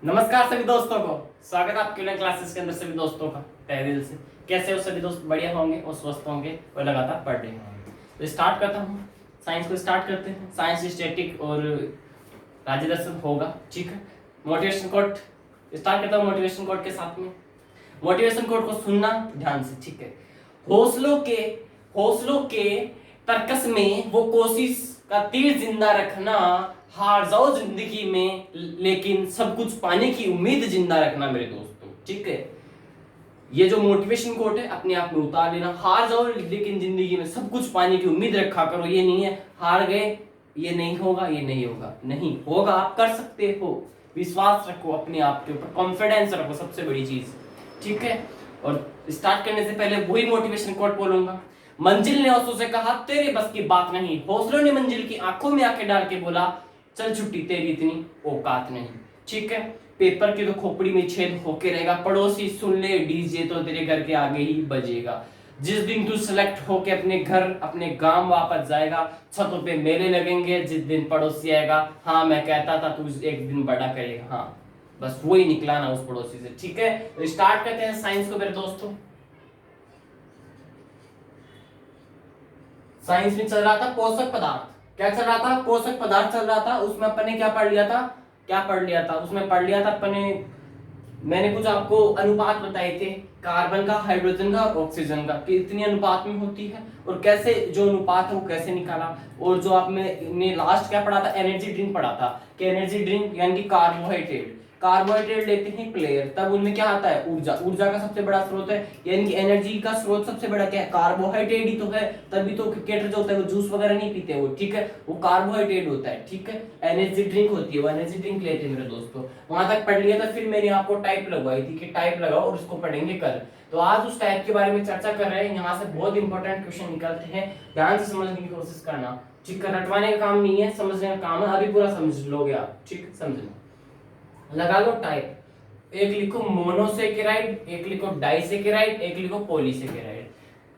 नमस्कार सभी दोस्तों को। स्वागत है आपके क्लासेस के अंदर सभी दोस्तों का तहे दिल से। कैसे हो सभी दोस्त? बढ़िया होंगे और स्वस्थ होंगे और लगातार पढ़ रहे होंगे। तो स्टार्ट करता हूँ, साइंस को स्टार्ट करते हैं। साइंस स्टैटिक और राज्य दर्शन होगा, ठीक है। मोटिवेशन कोट स्टार्ट करता हूँ मोटिवेशन कोट के साथ में। मोटिवेशन कोट को सुनना ध्यान से, ठीक है। हौसलों के तरकस में वो कोशिश का तीर जिंदा रखना, हार जाओ जिंदगी में लेकिन सब कुछ पाने की उम्मीद जिंदा रखना मेरे दोस्तों, ठीक है। ये जो मोटिवेशन कोट है अपने आप में उतार लेना। हार जाओ लेकिन जिंदगी में सब कुछ पाने की उम्मीद रखा करो। ये नहीं है हार गए, ये नहीं होगा, ये नहीं होगा, नहीं होगा, आप कर सकते हो। विश्वास रखो अपने आप के ऊपर, कॉन्फिडेंस रखो, सबसे बड़ी चीज, ठीक है। और स्टार्ट करने से पहले वही मोटिवेशन कोट बोलूंगा। मंजिल ने हौसलों से कहा तेरे बस की बात नहीं, हौसलों ने मंजिल की आंखों में आंखें डाल के बोला चल छुट्टी तेरी इतनी औकात नहीं, ठीक है। पेपर की तो खोपड़ी में छेद होके रहेगा, पड़ोसी सुन ले डीजे तो तेरे घर के आगे ही बजेगा। जिस दिन तू सिलेक्ट होके अपने घर अपने गांव वापस जाएगा, छतों पे मेले लगेंगे। जिस दिन पड़ोसी आएगा, हाँ मैं कहता था तू एक दिन बड़ा करेगा, हाँ बस वही निकला ना उस पड़ोसी से, ठीक है। तो स्टार्ट करते हैं साइंस को मेरे दोस्तों। साइंस में चल रहा था पोषक पदार्थ। क्या चल रहा था? पोषक पदार्थ चल रहा था। उसमें अपन ने क्या पढ़ लिया था उसमें पढ़ लिया था अपन ने, मैंने कुछ आपको अनुपात बताए थे, कार्बन का, हाइड्रोजन का और ऑक्सीजन का, कि इतनी अनुपात में होती है और कैसे जो अनुपात है वो कैसे निकाला। और जो आपने लास्ट क्या पढ़ा था, एनर्जी ड्रिंक पढ़ा था, कि एनर्जी ड्रिंक यानी कि कार्बोहाइड्रेट लेते हैं प्लेयर, तब उनमें क्या आता है, ऊर्जा का सबसे बड़ा स्रोत है, यानी कि एनर्जी का स्रोत सबसे बड़ा क्या है, कार्बोहाइड्रेट ही तो है। तभी तो क्रिकेटर जो होता है वो जूस वगैरह नहीं पीते वो, ठीक है, वो कार्बोहाइड्रेट होता है, ठीक है। एनर्जी ड्रिंक होती है, वो एनर्जी ड्रिंक लेते हैं मेरे दोस्तों। वहां तक पढ़ लिया था। फिर मैंने आपको टाइप लगवाई थी कि टाइप लगाओ और इसको पढ़ेंगे कल। तो आज उस टाइप के बारे में चर्चा कर रहे हैं। यहाँ से बहुत इंपॉर्टेंट क्वेश्चन निकलते हैं, ध्यान से समझने की कोशिश करना, ठीक है। रटवाने का काम नहीं है, समझने का काम है। अभी पूरा समझ लोगे आप, ठीक, समझना। लगा लो टाइप। एक लिखो मोनोसेकेराइड, एक लिखो डाइसेकेराइड, एक लिखो पॉलीसेकेराइड।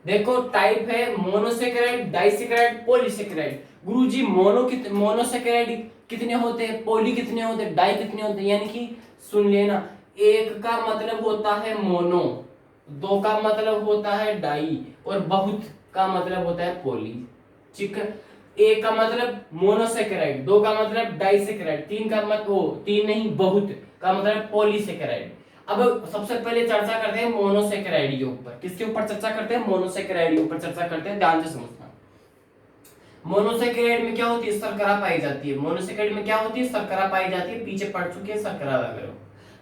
देखो टाइप है मोनोसेकेराइड, डाइसेकेराइड, पॉलीसेकेराइड। गुरुजी मोनोसेकेराइड कितने होते हैं, पॉली कितने होते हैं, डाई कितने होते हैं, यानी कि सुन लेना, एक का मतलब होता है मोनो, दो का मतलब होता है डाई और बहुत का मतलब होता है पॉली, ठीक है। एक का मतलब मोनोसेकेराइड, दो का मतलब डाइसेकेराइड, तीन का मतलब तीन नहीं बहुत का मतलब पॉलीसेकेराइड। अब सबसे पहले चर्चा करते हैं मोनोसेकेराइड के ऊपर। किसके ऊपर चर्चा करते हैं? मोनोसेकेराइड के ऊपर चर्चा करते हैं, ध्यान से समझना। मोनोसेकेराइड में क्या होती है, शर्करा पाई जाती है। मोनोसेकेराइड में क्या होती है, शर्करा पाई जाती है। पीछे पढ़ चुके हैं शर्करा वगैरह।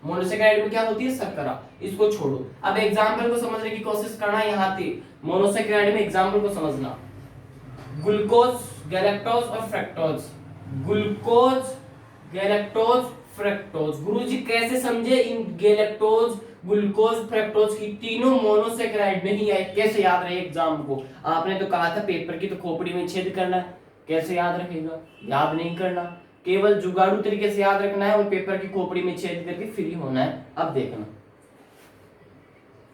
मोनोसेकेराइड में क्या होती है, शर्करा। इसको छोड़ो, अब एग्जाम्पल को समझने की कोशिश करना। यहाँ थी मोनोसेकेराइड में एग्जाम्पल को समझना, ग्लूकोज, गैलेक्टोज और फ्रक्टोज। Glucose, galactose, fructose. गुरुजी कैसे समझे इन गैलेक्टोज, ग्लूकोज, फ्रक्टोज की तीनों मोनोसेकेराइड नहीं है? कैसे याद रहे एग्जाम को? आपने तो कहा था पेपर की तो खोपड़ी में छेद करना है, कैसे याद रखेगा? याद नहीं करना, केवल जुगाड़ू तरीके से याद रखना है और पेपर की खोपड़ी में छेद करके फ्री होना है। अब देखना,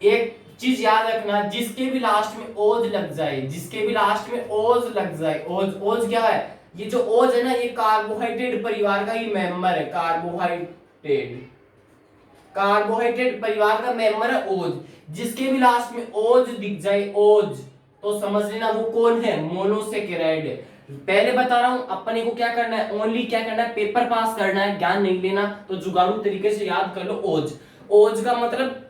एक चीज याद रखना, जिसके भी लास्ट में ओज लग जाए, जिसके भी लास्ट में ओज लग जाए, ओज, ओज क्या है? ये जो ओज है ना, ये कार्बोहाइड्रेट परिवार का ही मेंबर है। कार्बोहाइड्रेट परिवार का मेंबर है ओज। जिसके भी लास्ट में ओज दिख जाए, ओज, तो समझ लेना वो कौन है, मोनोसेकेराइड है। पहले बता रहा हूं अपने को क्या करना है, ओनली क्या करना है, पेपर पास करना है, ज्ञान नहीं लेना। तो जुगाड़ू तरीके से याद कर लो, ओज। ओज का मतलब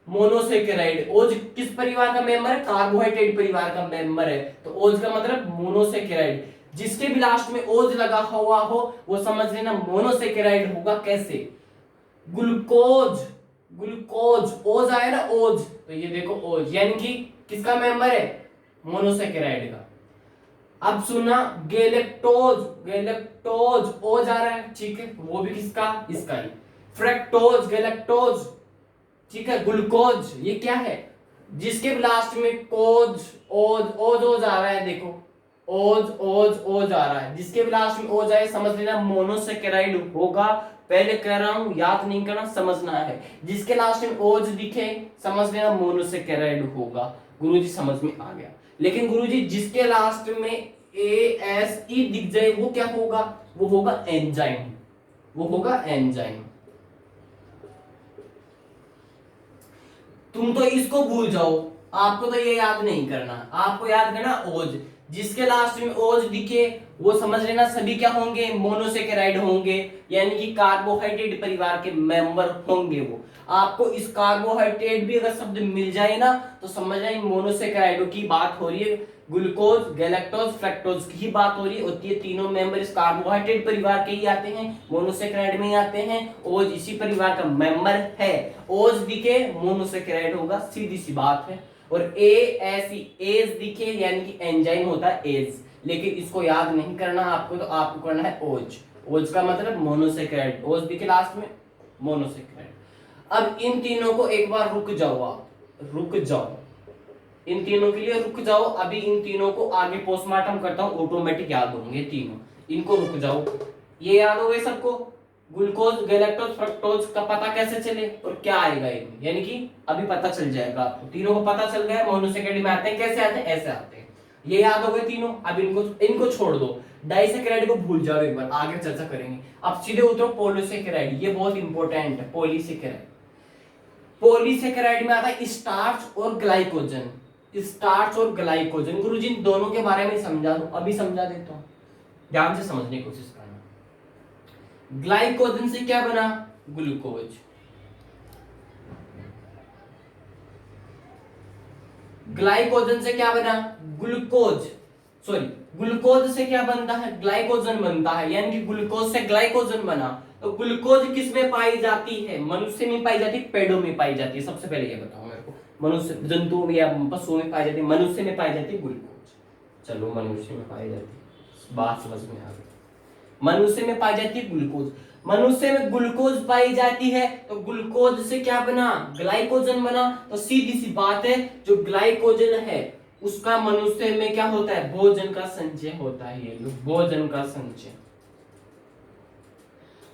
मोनोसेकेराइड। ओज किस परिवार का मेंबर है? कार्बोहाइड्रेट परिवार का मेंबर है। तो ओज का मतलब मोनोसेकेराइड। जिसके भी लास्ट में ओज लगा हुआ हो वो समझ लेना मोनोसेकेराइड होगा। कैसे? ग्लूकोज, ग्लूकोज, ओज आया ना, ओज, तो ये देखो ओज, यानी कि किसका मेंबर है? मोनोसेकेराइड का। अब सुना, गैलेक्टोज, गैलेक्टोज ओज आ रहा है, ठीक है, वो भी किसका? इसका ही। फ्रक्टोज, गैलेक्टोज, ठीक है। ग्लूकोज ये क्या है? जिसके लास्ट में कोज, ओज, ओज ओज आ रहा है, देखो ओज ओज ओज आ रहा है, जिसके लास्ट में ओज आए समझ लेना मोनोसेकेराइड होगा। पहले कह रहा हूं याद नहीं करना, समझना है। जिसके लास्ट में ओज दिखे समझ लेना मोनोसेकेराइड होगा। गुरुजी समझ में आ गया। लेकिन गुरुजी जिसके लास्ट में ASE दिख जाए वो क्या होगा? वो होगा एंजाइम, वो होगा एंजाइम। तुम तो इसको भूल जाओ, आपको तो ये याद नहीं करना, आपको याद करना ओज। जिसके लास्ट में ओज दिखे वो समझ लेना सभी क्या होंगे, मोनोसेकेराइड होंगे, यानी कि कार्बोहाइड्रेट परिवार के मेंबर होंगे वो। आपको इस कार्बोहाइड्रेट भी अगर शब्द मिल जाए ना तो समझ जाए मोनोसेकेराइडों की बात हो रही है, ग्लूकोज, गैलेक्टोज, फ्रक्टोज की बात हो रही होती है। तीनों मेंबर इस कार्बोहाइड्रेट परिवार के ही आते हैं, मोनोसेकेराइड में ही आते हैं। ओज इसी परिवार का मेंबर है, ओज दिखे मोनोसेकेराइड होगा, सीधी सी बात है। और ए ऐसी एज दिखे यानी कि एंजाइम होता है एज, लेकिन इसको याद नहीं करना आपको, तो आपको करना है ओज। ओज का मतलब मोनोसेकेराइड, ओज दिखे लास्ट में मोनोसेकेराइड। अब इन तीनों को एक बार रुक जाओ, आप रुक जाओ, इन तीनों के लिए रुक जाओ। अभी इन तीनों को आगे पोस्टमार्टम करता हूं, ऑटोमेटिक याद होंगे तीनों, इनको रुक जाओ। ये याद हो गए सबको, ग्लूकोज, गैलेक्टोज, फ्रक्टोज का पता कैसे चले और क्या आएगा इनमें, यानी कि अभी पता चल जाएगा आपको। तीनों को पता चल गया मोनोसेकेराइड में आते हैं, कैसे आते हैं, ऐसे आते हैं। ये याद हो गए तीनों। अब इनको छोड़ दो, डाइसेकेराइड को भूल जाओ, एक बार आगे चर्चा करेंगे। अब सीधे उतरो पॉलीसेकेराइड, ये बहुत इंपॉर्टेंट है। पॉलीसेकेराइड, पॉलीसेकेराइड में आता है स्टार्च और ग्लाइकोजन। स्टार्च और ग्लाइकोजन, गुरुजी इन दोनों के बारे में समझा दो, अभी समझा देता हूं, ध्यान से समझने की कोशिश करना। ग्लाइकोजन से क्या बना, ग्लूकोज। ग्लाइकोजन से क्या बना, ग्लूकोज, सॉरी ग्लूकोज से क्या बनता है, ग्लाइकोजन बनता है, यानी कि ग्लूकोज से ग्लाइकोजन बना। तो ग्लूकोज किस में पाई जाती है, मनुष्य में पाई जाती है, पेड़ों में पाई जाती है। सबसे पहले ये बताओ मेरे को, मनुष्य, जंतुओं में या पशुओं में पाई जाती है, मनुष्य में पाई जाती है ग्लूकोज। चलो मनुष्य में पाई जाती है, बात समझ में आ गई। मनुष्य में पाई जाती है ग्लूकोज, मनुष्य में ग्लूकोज पाई जाती है, तो ग्लूकोज से क्या बना, ग्लाइकोजन बना। तो सीधी सी बात है, जो ग्लाइकोजन है उसका मनुष्य में क्या होता है, भोजन का संचय होता है। ये भोजन का संचय,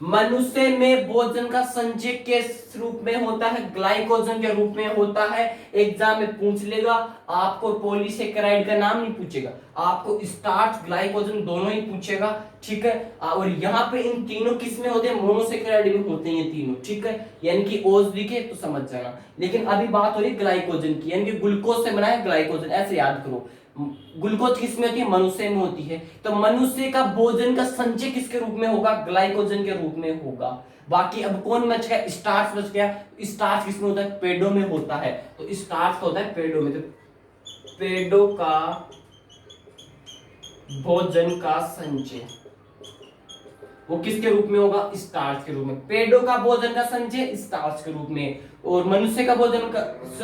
मनुष्य में भोजन का संचय किस रूप में होता है, ग्लाइकोजन के रूप में होता है। एग्जाम में पूछ लेगा, आपको पॉलीसेकेराइड का नाम नहीं पूछेगा, आपको स्टार्च, ग्लाइकोजन दोनों ही पूछेगा, ठीक है। और यहाँ पे इन तीनों किस में होते हैं, मोनोसेकेराइड में होते हैं ये तीनों, ठीक है। यानी कि ओज दिखे तो समझ जाना। लेकिन अभी बात हो रही है ग्लाइकोजन की, यानी कि ग्लूकोज से बना है ग्लाइकोजन, ऐसे याद करो। ग्लूकोज किस में होती है, मनुष्य में होती है। तो मनुष्य का भोजन का संचय किसके रूप में होगा, ग्लाइकोजन के रूप में होगा। बाकी अब कौन बच गया, स्टार्च बच गया। स्टार्च किसमें होता है, पेड़ों में होता है। तो स्टार्च होता है पेड़ों में, तो पेड़ों का भोजन का संचय वो किसके रूप में होगा, स्टार्च के रूप में। पेड़ों का भोजन का संचय स्टार्च के रूप में, और मनुष्य का भोजन का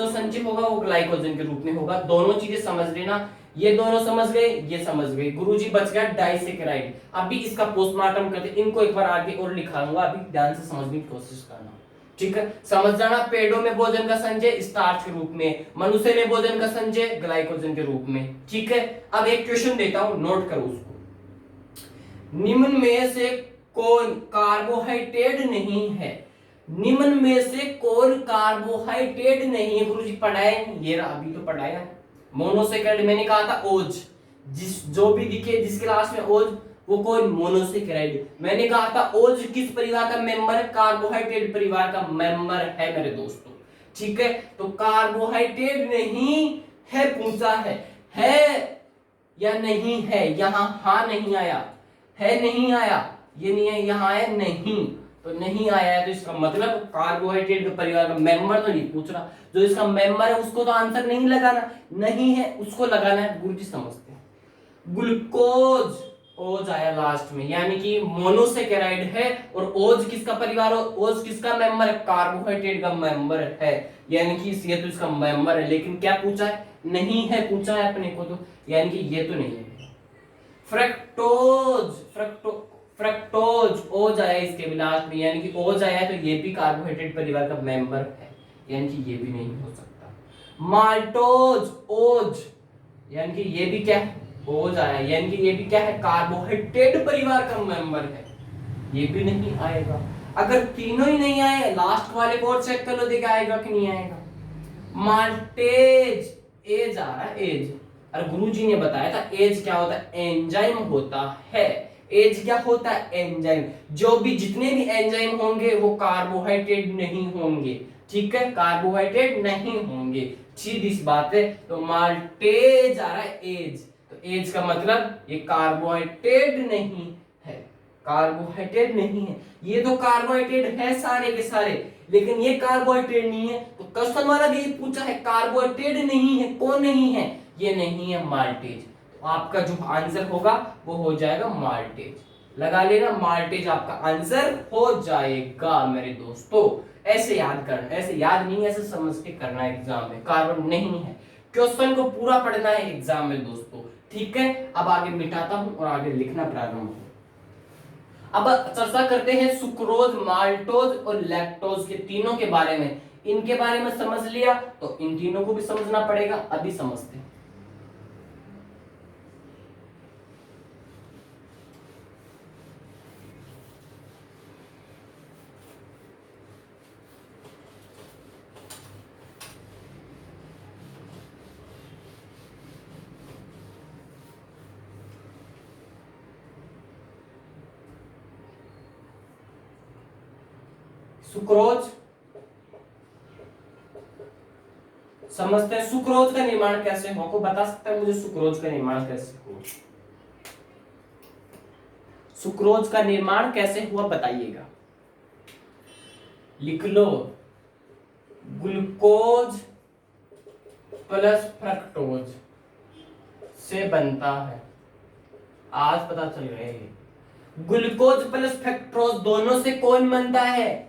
संचय होगा वो ग्लाइकोजन के रूप में होगा। दोनों चीजें समझ लेना, ये दोनों समझ गए, ये समझ गए। गुरुजी बच गया डाइसेकेराइड। अभी इसका पोस्टमार्टम करते, इनको एक बार आगे और लिखाऊंगा, अभी ध्यान से समझने की कोशिश करना, ठीक है। समझ जाना, पेड़ों में भोजन का संचय स्टार्च के रूप में, मनुष्य में भोजन का संचय ग्लाइकोजन के रूप में, ठीक है। अब एक क्वेश्चन देता हूं, नोट करो उसको। निम्न में से कौन कार्बोहाइड्रेट नहीं है, निम्न में से कौन कार्बोहाइड्रेट नहीं है, गुरुजी पढ़ाए, ये रहा, अभी तो पढ़ाया है। मोनोसेकेराइड मैंने कहा था ओज, जो भी दिखे जिसके लास्ट में ओज वो कौन, मोनोसेकेराइड। मैंने कहा था ओज किस परिवार का मेंबर है, कार्बोहाइड्रेट परिवार का मेंबर है मेरे दोस्तों, ठीक है। तो कार्बोहाइड्रेट नहीं है पूछा है या नहीं है, यहां हाँ नहीं आया है, नहीं आया, ये नहीं है, यहां आया नहीं, तो नहीं आया है, तो इसका मतलब कार्बोहाइड्रेट के परिवार का मेंबर तो नहीं पूछ रहा। जो इसका मेंबर है उसको तो आंसर नहीं लगाना, नहीं है उसको लगाना है। गुरुजी समझते हैं। ग्लूकोज, ओज आया लास्ट में, यानी कि मोनोसेकेराइड है। और ओज किसका परिवार, ओज किसका मेंबर है, कार्बोहाइड्रेट का मेंबर है, यानी कि ये तो इसका मेंबर है। लेकिन क्या पूछा है, नहीं है पूछा है अपने को, तो यानी कि ये तो नहीं है। फ्रक्टोज, फ्रक्टोज ओज आया इसके लास्ट में, यानी कि ओज आया है, तो ये भी कार्बोहाइड्रेट परिवार का मेंबर है, यानी कि ये भी नहीं हो सकता। माल्टोज, ओज, यानी कि ये भी क्या है, ओज आया, यानी कि ये भी क्या है, कार्बोहाइड्रेट परिवार का मेंबर है, ये भी नहीं आएगा। अगर तीनों ही नहीं आए, लास्ट वाले को और चेक कर लो, देखा आएगा कि नहीं आएगा। माल्टेज, एज आ रहा है, एज, और गुरुजी ने बताया था एज क्या होता है, एंजाइम होता है। एज क्या होता है, एंजाइम। जो भी जितने भी एंजाइम होंगे वो कार्बोहाइड्रेट नहीं होंगे, ठीक है, कार्बोहाइड्रेट नहीं होंगे, सीधी सी बात है। तो माल्टेज आ रहा है एज, तो एज का मतलब ये कार्बोहाइड्रेट नहीं है, कार्बोहाइड्रेट नहीं है। ये तो कार्बोहाइड्रेट है सारे के सारे, लेकिन ये कार्बोहाइड्रेट नहीं है। तो क्वेश्चन वाला भी पूछा है कार्बोहाइड्रेट नहीं है, कौन नहीं है, ये नहीं है माल्टेज। तो आपका जो आंसर होगा वो हो जाएगा माल्टेज, लगा लेना, माल्टेज आपका आंसर हो जाएगा मेरे दोस्तों। ऐसे याद करना, ऐसे याद नहीं, ऐसे समझ के करना है एग्जाम में, कार्बन नहीं है, क्वेश्चन को पूरा पढ़ना है एग्जाम में दोस्तों, ठीक है। अब आगे मिटाता हूं और आगे लिखना प्रारंभ हो। अब चर्चा करते हैं सुक्रोज, माल्टोज और लैक्टोज के तीनों के बारे में। इनके बारे में समझ लिया तो इन तीनों को भी समझना पड़ेगा, अभी समझते हैं। सुक्रोज समझते हैं, सुक्रोज का निर्माण कैसे हो, को बता सकता है मुझे सुक्रोज का निर्माण कैसे हो, सुक्रोज का निर्माण कैसे हुआ बताइएगा। लिख लो, ग्लूकोज प्लस फ्रक्टोज से बनता है, आज पता चल रहा है। ग्लूकोज प्लस फ्रक्टोज दोनों से कौन बनता है,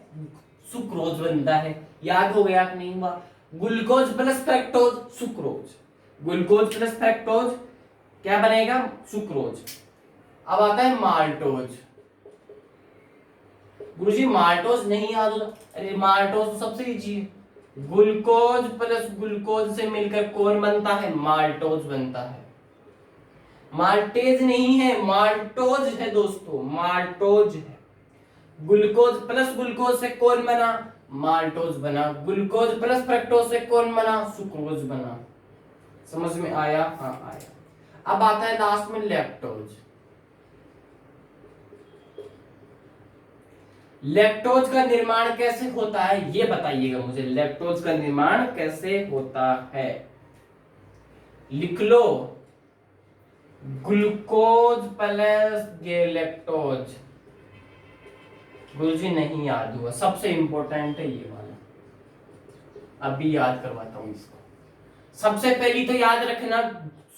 सुक्रोज बनता है। याद हो गया कि नहीं हुआ, glucose plus fructose sucrose, glucose plus fructose क्या बनेगा, सुक्रोज। अब आता है माल्टोज। गुरुजी माल्टोज नहीं याद होता, अरे माल्टोज तो सबसे इजी है, ग्लूकोज प्लस ग्लूकोज से मिलकर कौन बनता है, माल्टोज बनता है। माल्टेज नहीं है, माल्टोज है दोस्तों, माल्टोज है। ग्लूकोज प्लस ग्लूकोज से कौन बना, माल्टोज बना। ग्लूकोज प्लस फ्रक्टोज से कौन बना, सुक्रोज बना। समझ में आया, हाँ आया। अब आता है लास्ट में लैक्टोज। लैक्टोज का निर्माण कैसे होता है ये बताइएगा मुझे, लैक्टोज का निर्माण कैसे होता है। लिख लो, ग्लूकोज प्लस गैलेक्टोज। गुरुजी नहीं याद हुआ, सबसे इंपॉर्टेंट है ये वाला, अभी याद करवाता हूं इसको। सबसे पहली तो याद रखना,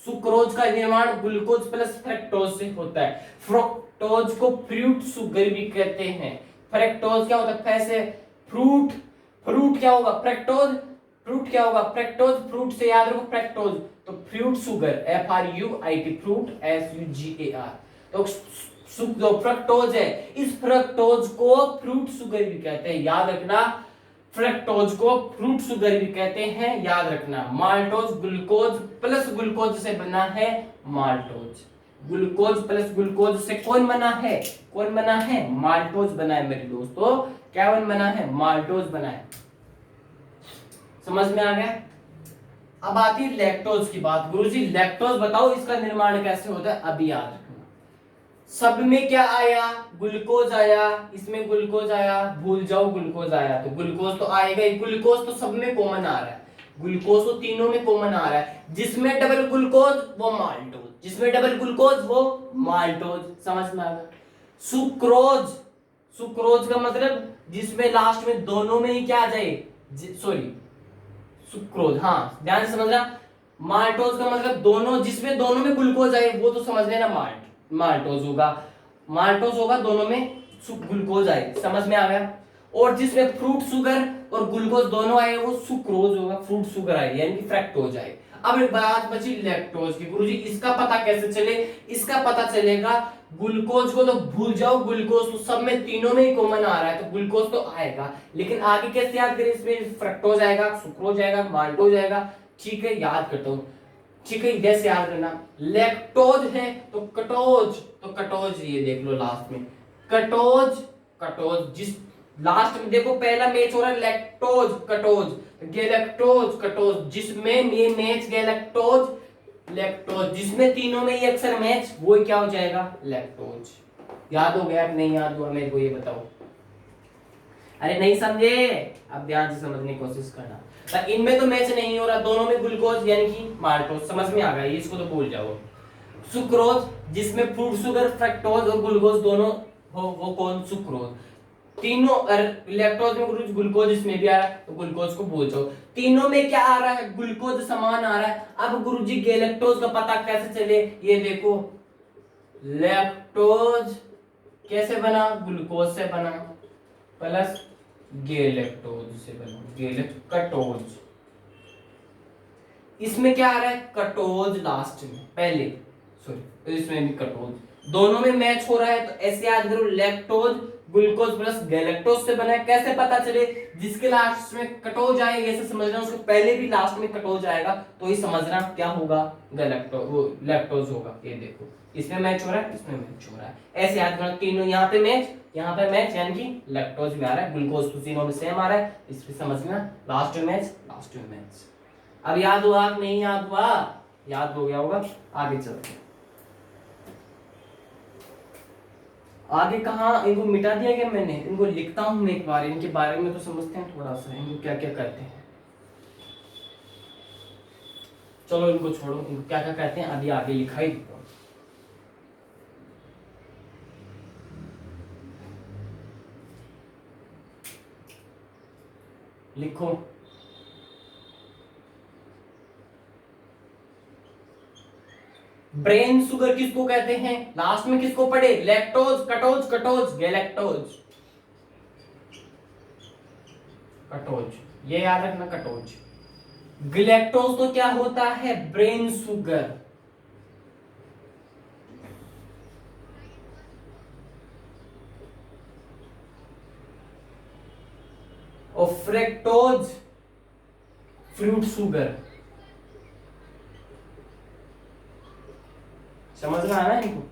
सुक्रोज का निर्माण ग्लूकोज प्लस फ्रक्टोज से होता है। फ्रक्टोज को फ्रूट शुगर भी कहते हैं। फ्रक्टोज क्या होता है, फैसे फ्रूट, फ्रूट क्या होगा, फ्रक्टोज, फ्रूट क्या होगा, फ्रक्टोज, फ्रूट से याद रखो फ्रक्टोज, तो fruit sugar, FRUIT, fruit SUGAR। तो जो फ्रक्टोज है, इस फ्रक्टोज को फ्रूट शुगर भी कहते हैं, याद रखना, फ्रक्टोज को फ्रूट शुगर भी कहते हैं, याद रखना। माल्टोज ग्लूकोज प्लस ग्लूकोज से बना है, माल्टोज। ग्लूकोज प्लस ग्लूकोज से कौन बना है, कौन बना है, माल्टोज बना है मेरे दोस्तों। क्या बना है, माल्टोज बना है। समझ में आ गया। अब आती है लैक्टोज की बात। गुरुजी लैक्टोज बताओ इसका निर्माण कैसे होता है, अभी याद रखना। सब में क्या आया, ग्लूकोज आया, इसमें ग्लूकोज आया, भूल जाओ ग्लूकोज आया, तो ग्लूकोज तो आएगा ही। ग्लूकोज तो सब में कॉमन आ रहा है, ग्लूकोज तो तीनों में कॉमन आ रहा है। जिसमें डबल ग्लूकोज वो माल्टोज, जिसमें डबल ग्लूकोज वो माल्टोज। समझ में आ गया। सुक्रोज, सुक्रोज का मतलब जिसमें लास्ट में दोनों में ही क्या आ जाए, सॉरी सुक्रोज, हाँ ध्यान से समझना। माल्टोज का मतलब दोनों, जिसमें दोनों में ग्लूकोज आए वो तो समझ लेना माल्टोज होगा, माल्टोज होगा, दोनों में ग्लूकोज आए। समझ में आ गया। और जिसमें फ्रूट शुगर और ग्लूकोज दोनों आए वो सुक्रोज होगा, फ्रूट शुगर आए यानी कि फ्रक्टोज आए। अब एक बात बची लैक्टोज की। गुरुजी इसका पता कैसे चले, इसका पता चलेगा, ग्लूकोज को तो भूल जाओ, ग्लूकोज तो सब में तीनों में ही कॉमन आ रहा है, तो ग्लूकोज तो आएगा, लेकिन आगे कैसे याद करें, इसमें फ्रक्टोज आएगा, सुक्रोज आएगा, माल्टोज आएगा। ठीक है, याद करता हूं, ठीक है, जैसे याद करना। लैक्टोज है तो कटोज, तो कटोज ये देख लो लास्ट में, कटोज, कटोज, जिस लास्ट में देखो पहला मैच हो रहा है लैक्टोज कटोज, गैलेक्टोज कटोज, जिसमें ये मैच गैलेक्टोज लैक्टोज, जिसमें तीनों में ये अक्सर मैच, वो क्या हो जाएगा, लैक्टोज। याद हो गया नहीं याद हुआ मेरे को ये बताओ। अरे नहीं समझे, अब ध्यान से समझने की कोशिश करना। तो इनमें तो मैच नहीं हो रहा, दोनों में ग्लूकोज यानी कि माल्टोज, समझ में आ गया, इसको तो भूल जाओ। सुक्रोज जिसमें फ्रूट शुगर, फ्रक्टोज और ग्लूकोज दोनों हो, वो कौन? सुक्रोज। तीनों लैक्टोज में ग्लूकोज इसमें भी आ रहा है, तो ग्लूकोज को भूल जाओ। तीनों में क्या आ रहा है? ग्लूकोज समान आ रहा है। अब गुरुजी गैलेक्टोज का पता कैसे चले? ये देखो, लैक्टोज कैसे बना? ग्लूकोज से बना, प्लस गैलेक्टोज से बना, गैलेक्टोज। इसमें क्या आ रहा है? कटोज लास्ट में, पहले सॉरी, तो इसमें भी कटोज, दोनों में मैच हो रहा है। तो ऐसे याद करो, लैक्टोज ग्लूकोज प्लस गैलेक्टोज से बना है। कैसे पता चले? जिसके लास्ट में कटोज आएगा, ऐसे समझना, उसको पहले भी लास्ट में कटोज आएगा, तो ही समझना क्या होगा? लैक्टोज होगा। ये देखो, इसमें मैच हो रहा है, इसमें मैच हो रहा है, ऐसे याद करना। तीनों यहाँ पे मैच, यहाँ पे मैच, यानी कि लैक्टोज में आ रहा है, ग्लूकोज तो तीनों में सेम आ रहा है, इसमें समझना लास्ट में मैच, लास्ट में मैच। अब याद हुआ कि नहीं याद हुआ? याद हो गया होगा। आगे चलते हैं। आगे कहा, इनको मिटा दिया गया मैंने, इनको लिखता हूं मैं एक बार, इनके बारे में तो समझते हैं थोड़ा सा, इनको क्या क्या कहते हैं। चलो इनको छोड़ो, इनको क्या क्या कहते हैं अभी आगे लिखा ही देता हूं। लिखो, ब्रेन शुगर किसको कहते हैं? लास्ट में किसको पढ़े? लैक्टोज, कटोज, कटोज, गैलेक्टोज, कटोज, ये याद रखना, कटोज। ग्लैक्टोज तो क्या होता है? Brain sugar. और फ्रक्टोज फ्रूट शुगर। समझ में आना है इनको?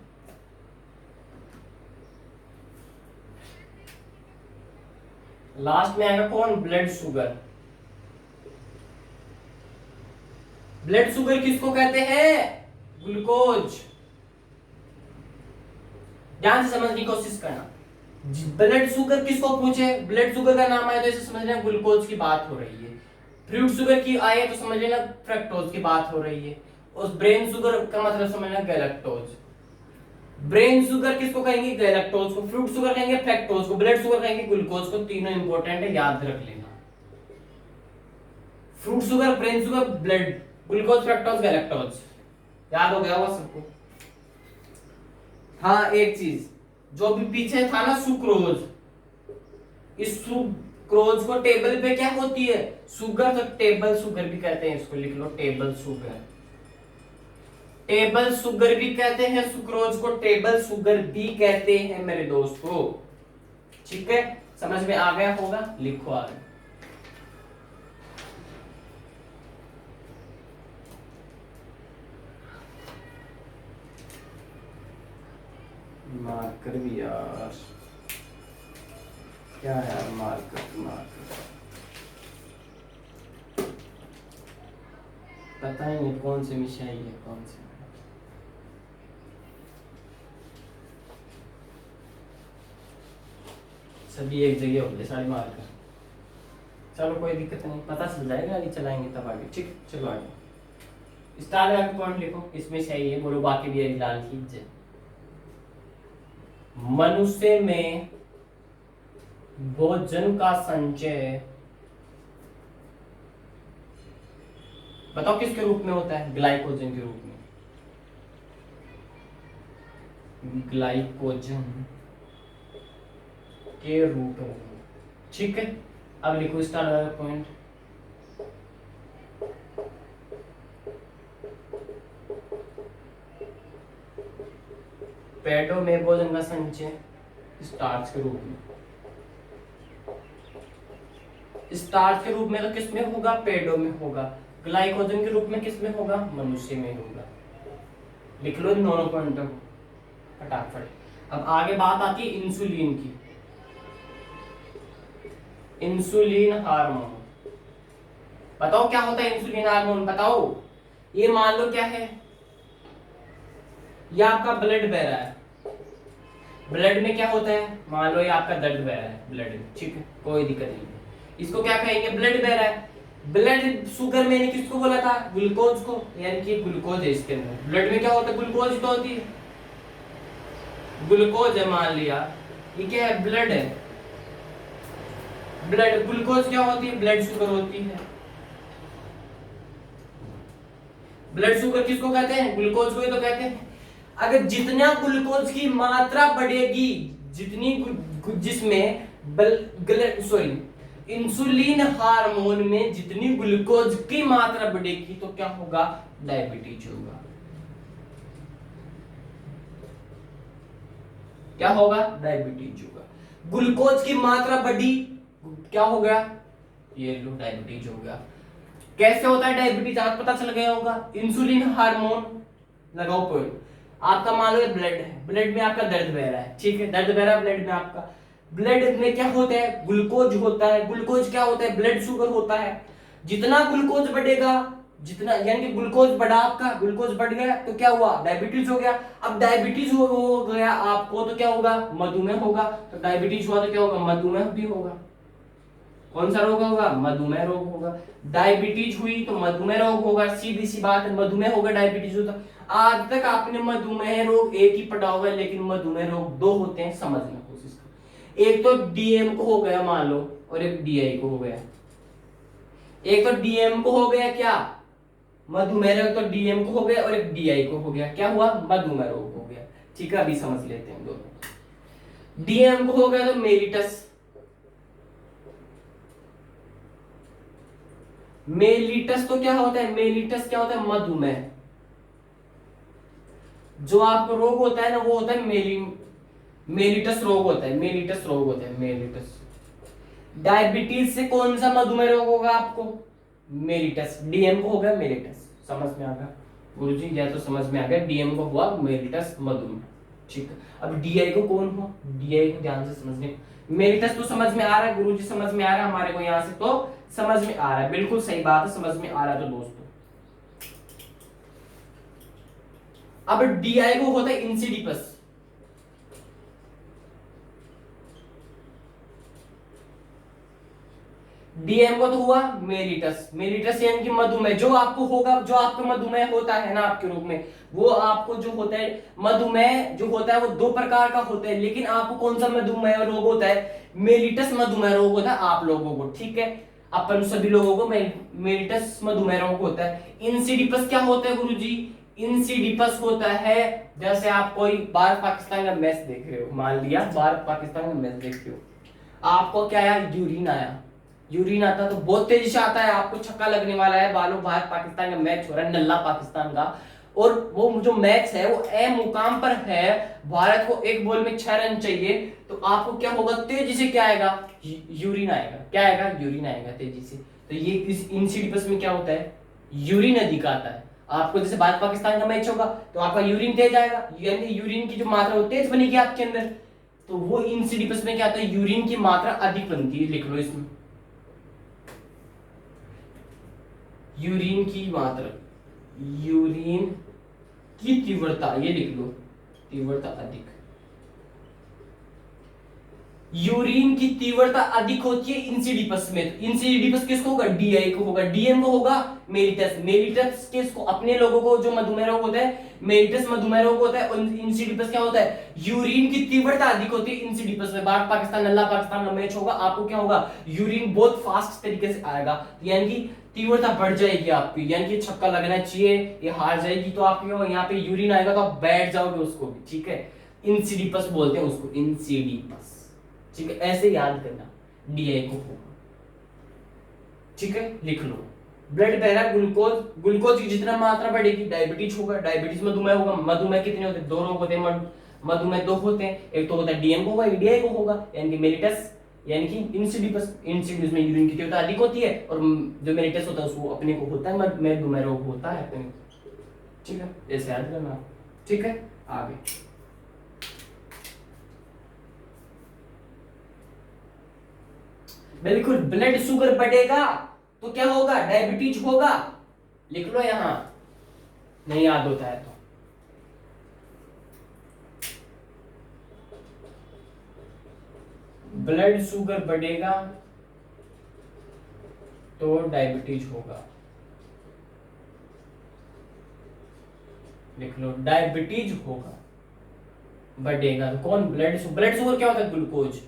लास्ट में आएगा कौन? Blood sugar. ब्लड शुगर किसको कहते हैं? ग्लूकोज। ध्यान से समझने की कोशिश करना। ब्लड शुगर किसको पूछे? ब्लड शुगर का नाम आया तो ऐसे समझ लेना ग्लूकोज की बात हो रही है। फ्रूट शुगर की आए तो समझ लेना फ्रक्टोज की बात हो रही है। और ब्रेन शुगर का मतलब समझ लेना गैलेक्टोज। ब्रेन शुगर किसको कहेंगे? गैलेक्टोज को। फ्रूट शुगर कहेंगे फ्रक्टोज को। ब्लड शुगर कहेंगे ग्लूकोज को। तीनों इंपॉर्टेंट है, याद रख लेना। Fruit sugar, brain sugar, blood, glucose, fructose, galactose. याद हो गया होगा सबको? हाँ, एक चीज जो भी पीछे था ना, सुक्रोज, इस सुक्रोज को टेबल पे क्या होती है? शुगर, तो टेबल शुगर भी कहते हैं इसको, लिख लो टेबल शुगर। टेबल शुगर भी कहते हैं सुक्रोज को, टेबल शुगर भी कहते हैं मेरे दोस्तों। ठीक है, समझ में आ गया होगा? लिखो आगे। मार्कर भी यार, क्या है यार मार्कर? मार्कर पता ही नहीं कौन सी मिशाई है, कौन सी। सभी एक जगह होते सारे मार्कर। चलो कोई दिक्कत नहीं, पता चल जाएगा, आगे चलाएंगे तब आगे। ठीक, चलो आगे। स्टार का पॉइंट लिखो, इसमें सही है, बोलो बाकी भी डाल कीजिए। मनुष्य में भोजन का संचय बताओ किसके रूप में होता है? ग्लाइकोजन के रूप में। ग्लाइकोजन के रूप में। ठीक है, अब लिखो स्टार पॉइंट। पेटों में भोजन का संचय स्टार्च के रूप में। स्टार्च के रूप में तो किसमें होगा? पेड़ों में होगा। ग्लाइकोजन के रूप में किसमें होगा? मनुष्य में होगा। लिख लो इन दोनों पॉइंटों को फटाफट। अब आगे बात आती है इंसुलिन की। इंसुलिन हार्मोन, बताओ क्या होता है इंसुलिन हार्मोन? बताओ। ये मान लो क्या है, ये आपका ब्लड बह रहा है, ब्लड में क्या होता है, मान लो ये आपका दर्द बह रहा है ब्लड में, ठीक है, कोई दिक्कत नहीं है, इसको क्या कहेंगे, ब्लड बह रहा है। ब्लड शुगर मैंने किसको बोला था, ग्लूकोज को, यानी कि ग्लूकोज है इसके अंदर। ब्लड में क्या होता है, ग्लूकोज तो होती है, ग्लूकोज है मान लिया, ये क्या है, ब्लड है। ब्लड ग्लूकोज क्या होती है, ब्लड शुगर होती है। ब्लड शुगर किसको कहते हैं, ग्लूकोज को ही तो कहते हैं। अगर जितना ग्लूकोज की मात्रा बढ़ेगी, जिसमें सॉरी इंसुलिन हार्मोन में जितनी ग्लूकोज की मात्रा बढ़ेगी तो क्या होगा, डायबिटीज होगा। क्या होगा, डायबिटीज होगा। ग्लूकोज की मात्रा बढ़ी, क्या हो गया, ये लो डायबिटीज हो गया। कैसे होता है डायबिटीज, आपको पता चल गया होगा, इंसुलिन हार्मोन, लगाओ पॉइंट। आपका मान लो ब्लड है, ब्लड में आपका दर्द बह रहा है, ठीक है, दर्द बह रहा है ब्लड में आपका। ब्लड में क्या होता है, ग्लूकोज होता है। ग्लूकोज क्या होता है, ब्लड शुगर होता है। जितना ग्लूकोज बढ़ेगा, जितना यानी कि ग्लूकोज बढ़ा, आपका ग्लूकोज बढ़ गया तो क्या हुआ, डायबिटीज हो गया। अब डायबिटीज हो गया आपको तो क्या होगा, मधुमेह होगा। तो डायबिटीज हुआ तो क्या होगा, मधुमेह भी होगा। कौन सा रोग होगा, मधुमेह रोग होगा। डायबिटीज हुई तो मधुमेह रोग होगा, सीधी सी बात है, मधुमेह होगा, डायबिटीज होता। आज तक आपने मधुमेह रोग एक ही पढ़ा होगा, लेकिन मधुमेह रोग दो होते हैं, समझने की कोशिश करो। एक तो डीएम को हो गया मान लो, और एक डीआई को हो गया। एक तो डीएम को हो गया क्या, मधुमेह रोग, तो डीएम को हो गया, और एक डीआई को हो गया, क्या हुआ, मधुमेह रोग हो गया। ठीक है, अभी समझ लेते हैं दोनों। डीएम को हो गया तो मेलिटस, मेलिटस तो क्या होता है, मेलिटस क्या होता है, मधुमेह। जो आपको रोग होता है ना, वो होता है मेलिटस रोग होता है, मेलिटस रोग होता है, मेलिटस। डायबिटीज से कौन सा मधुमेह रोग होगा आपको, मेलिटस। डीएम को होगा मेलिटस, समझ में आ गया गुरुजी, या तो समझ में आ गया, डीएम को हुआ मेलिटस मधुमेह, ठीक है। अब डीआई को कौन हुआ, डीआई को ध्यान से समझने, मेलिटस तो समझ में आ रहा है गुरुजी, समझ में आ रहा है हमारे को, यहां से तो समझ में आ रहा है, बिल्कुल सही बात है, समझ में आ रहा है। तो दोस्तों अब डीआई को होता है इंसिडिपस, डीएम को तो हुआ मेलिटस, मेलिटस यानी कि मधुमेह। जो आपको होगा, जो आपको मधुमेह होता है ना आपके रोग में, वो आपको जो होता है मधुमेह जो होता है वो दो प्रकार का होता है, लेकिन आपको कौन सा मधुमेह रोग होता है, मेलिटस मधुमेह रोग होता है आप लोगों को, ठीक है, अपन सभी लोगों को मेलिटस मधुमेह रोग होता है। इंसिडिपस क्या होता है गुरुजी, इंसिडिपस होता है, जैसे आप कोई भारत पाकिस्तान का मैच देख रहे हो, मान लिया भारत पाकिस्तान का मैच देख रहे हो, आपको क्या आया, यूरिन आया। यूरिन आता तो बहुत तेजी से आता है, आपको छक्का लगने वाला है, बालो भारत पाकिस्तान का मैच हो रहा है, नल्ला पाकिस्तान का, और वो जो मैच है वो ए मुकाम पर है, भारत को एक बॉल में 6 रन चाहिए, तो आपको क्या होगा, तेजी से क्या आएगा, यूरिन आएगा, क्या आएगा, यूरिन आएगा तेजी से। तो ये इस इंसिडिपस में क्या होता है, यूरिन अधिक आता है। आपको जैसे भारत पाकिस्तान का मैच होगा तो आपका यूरिन तेज आएगा, यानी यूरिन की जो मात्रा वो तेज बनेगी आपके अंदर, तो वो इंसिडिपस में क्या होता है, यूरिन की मात्रा अधिक बनती है, लिख लो इसमें, यूरिन की मात्रा, यूरिन की तीव्रता, ये लिख लो, तीव्रता अधिक, यूरिन की तीव्रता अधिक होती है इंसिडिपस में। इंसिडिपस किसको होगा, डीआई को होगा, डीएम को होगा मेलिटस, मेलिटस किसको, अपने लोगों को जो मधुमेह रोग होता है, मेलिटस मधुमेह रोग होता है, और इंसिडिपस क्या होता है, यूरिन की तीव्रता अधिक होती है इंसिडिपस में। भारत पाकिस्तान नल्ला पाकिस्तान का मैच होगा, आपको क्या होगा, यूरिन बहुत फास्ट तरीके से आएगा, यानी कि तीव्रता बढ़ जाएगी आपकी, यानी कि छक्का लगना चाहिए, ये हार जाएगी, तो आपको यहाँ पे यूरिन आएगा तो आप बैठ जाओगे उसको भी, ठीक है, इंसिडिपस बोलते हैं उसको, इंसिडिपस, ठीक है, ऐसे याद करना, डीआई को होगा, ठीक है, लिख लो। ब्लड बह रहा है, ग्लूकोज, ग्लूकोज की जितना मात्रा बढ़ेगी डायबिटीज होगा, डायबिटीज मधुमेह होगा। मधुमेह कितने होते हैं, दो रोग होते हैं, मधुमेह दो होते हैं, एक तो होता है डीएम को होगा, एक डीआई को होगा, यानी कि मेलिटस, यानी कि इंसिडिपस, इंसिडिपस में यूरिन की तीव्रता अधिक होती है, और जो मेलिटस होता है उसको अपने को होता है मधुमेह रोग होता है अपने, ठीक है, ऐसे याद करना, ठीक है। आगे बिल्कुल, ब्लड शुगर बढ़ेगा तो क्या होगा, डायबिटीज होगा, लिख लो यहां, नहीं याद होता है तो। ब्लड शुगर बढ़ेगा तो डायबिटीज होगा। लिख लो, डायबिटीज होगा, बढ़ेगा तो कौन? ब्लड शुगर क्या होता है? ग्लूकोज।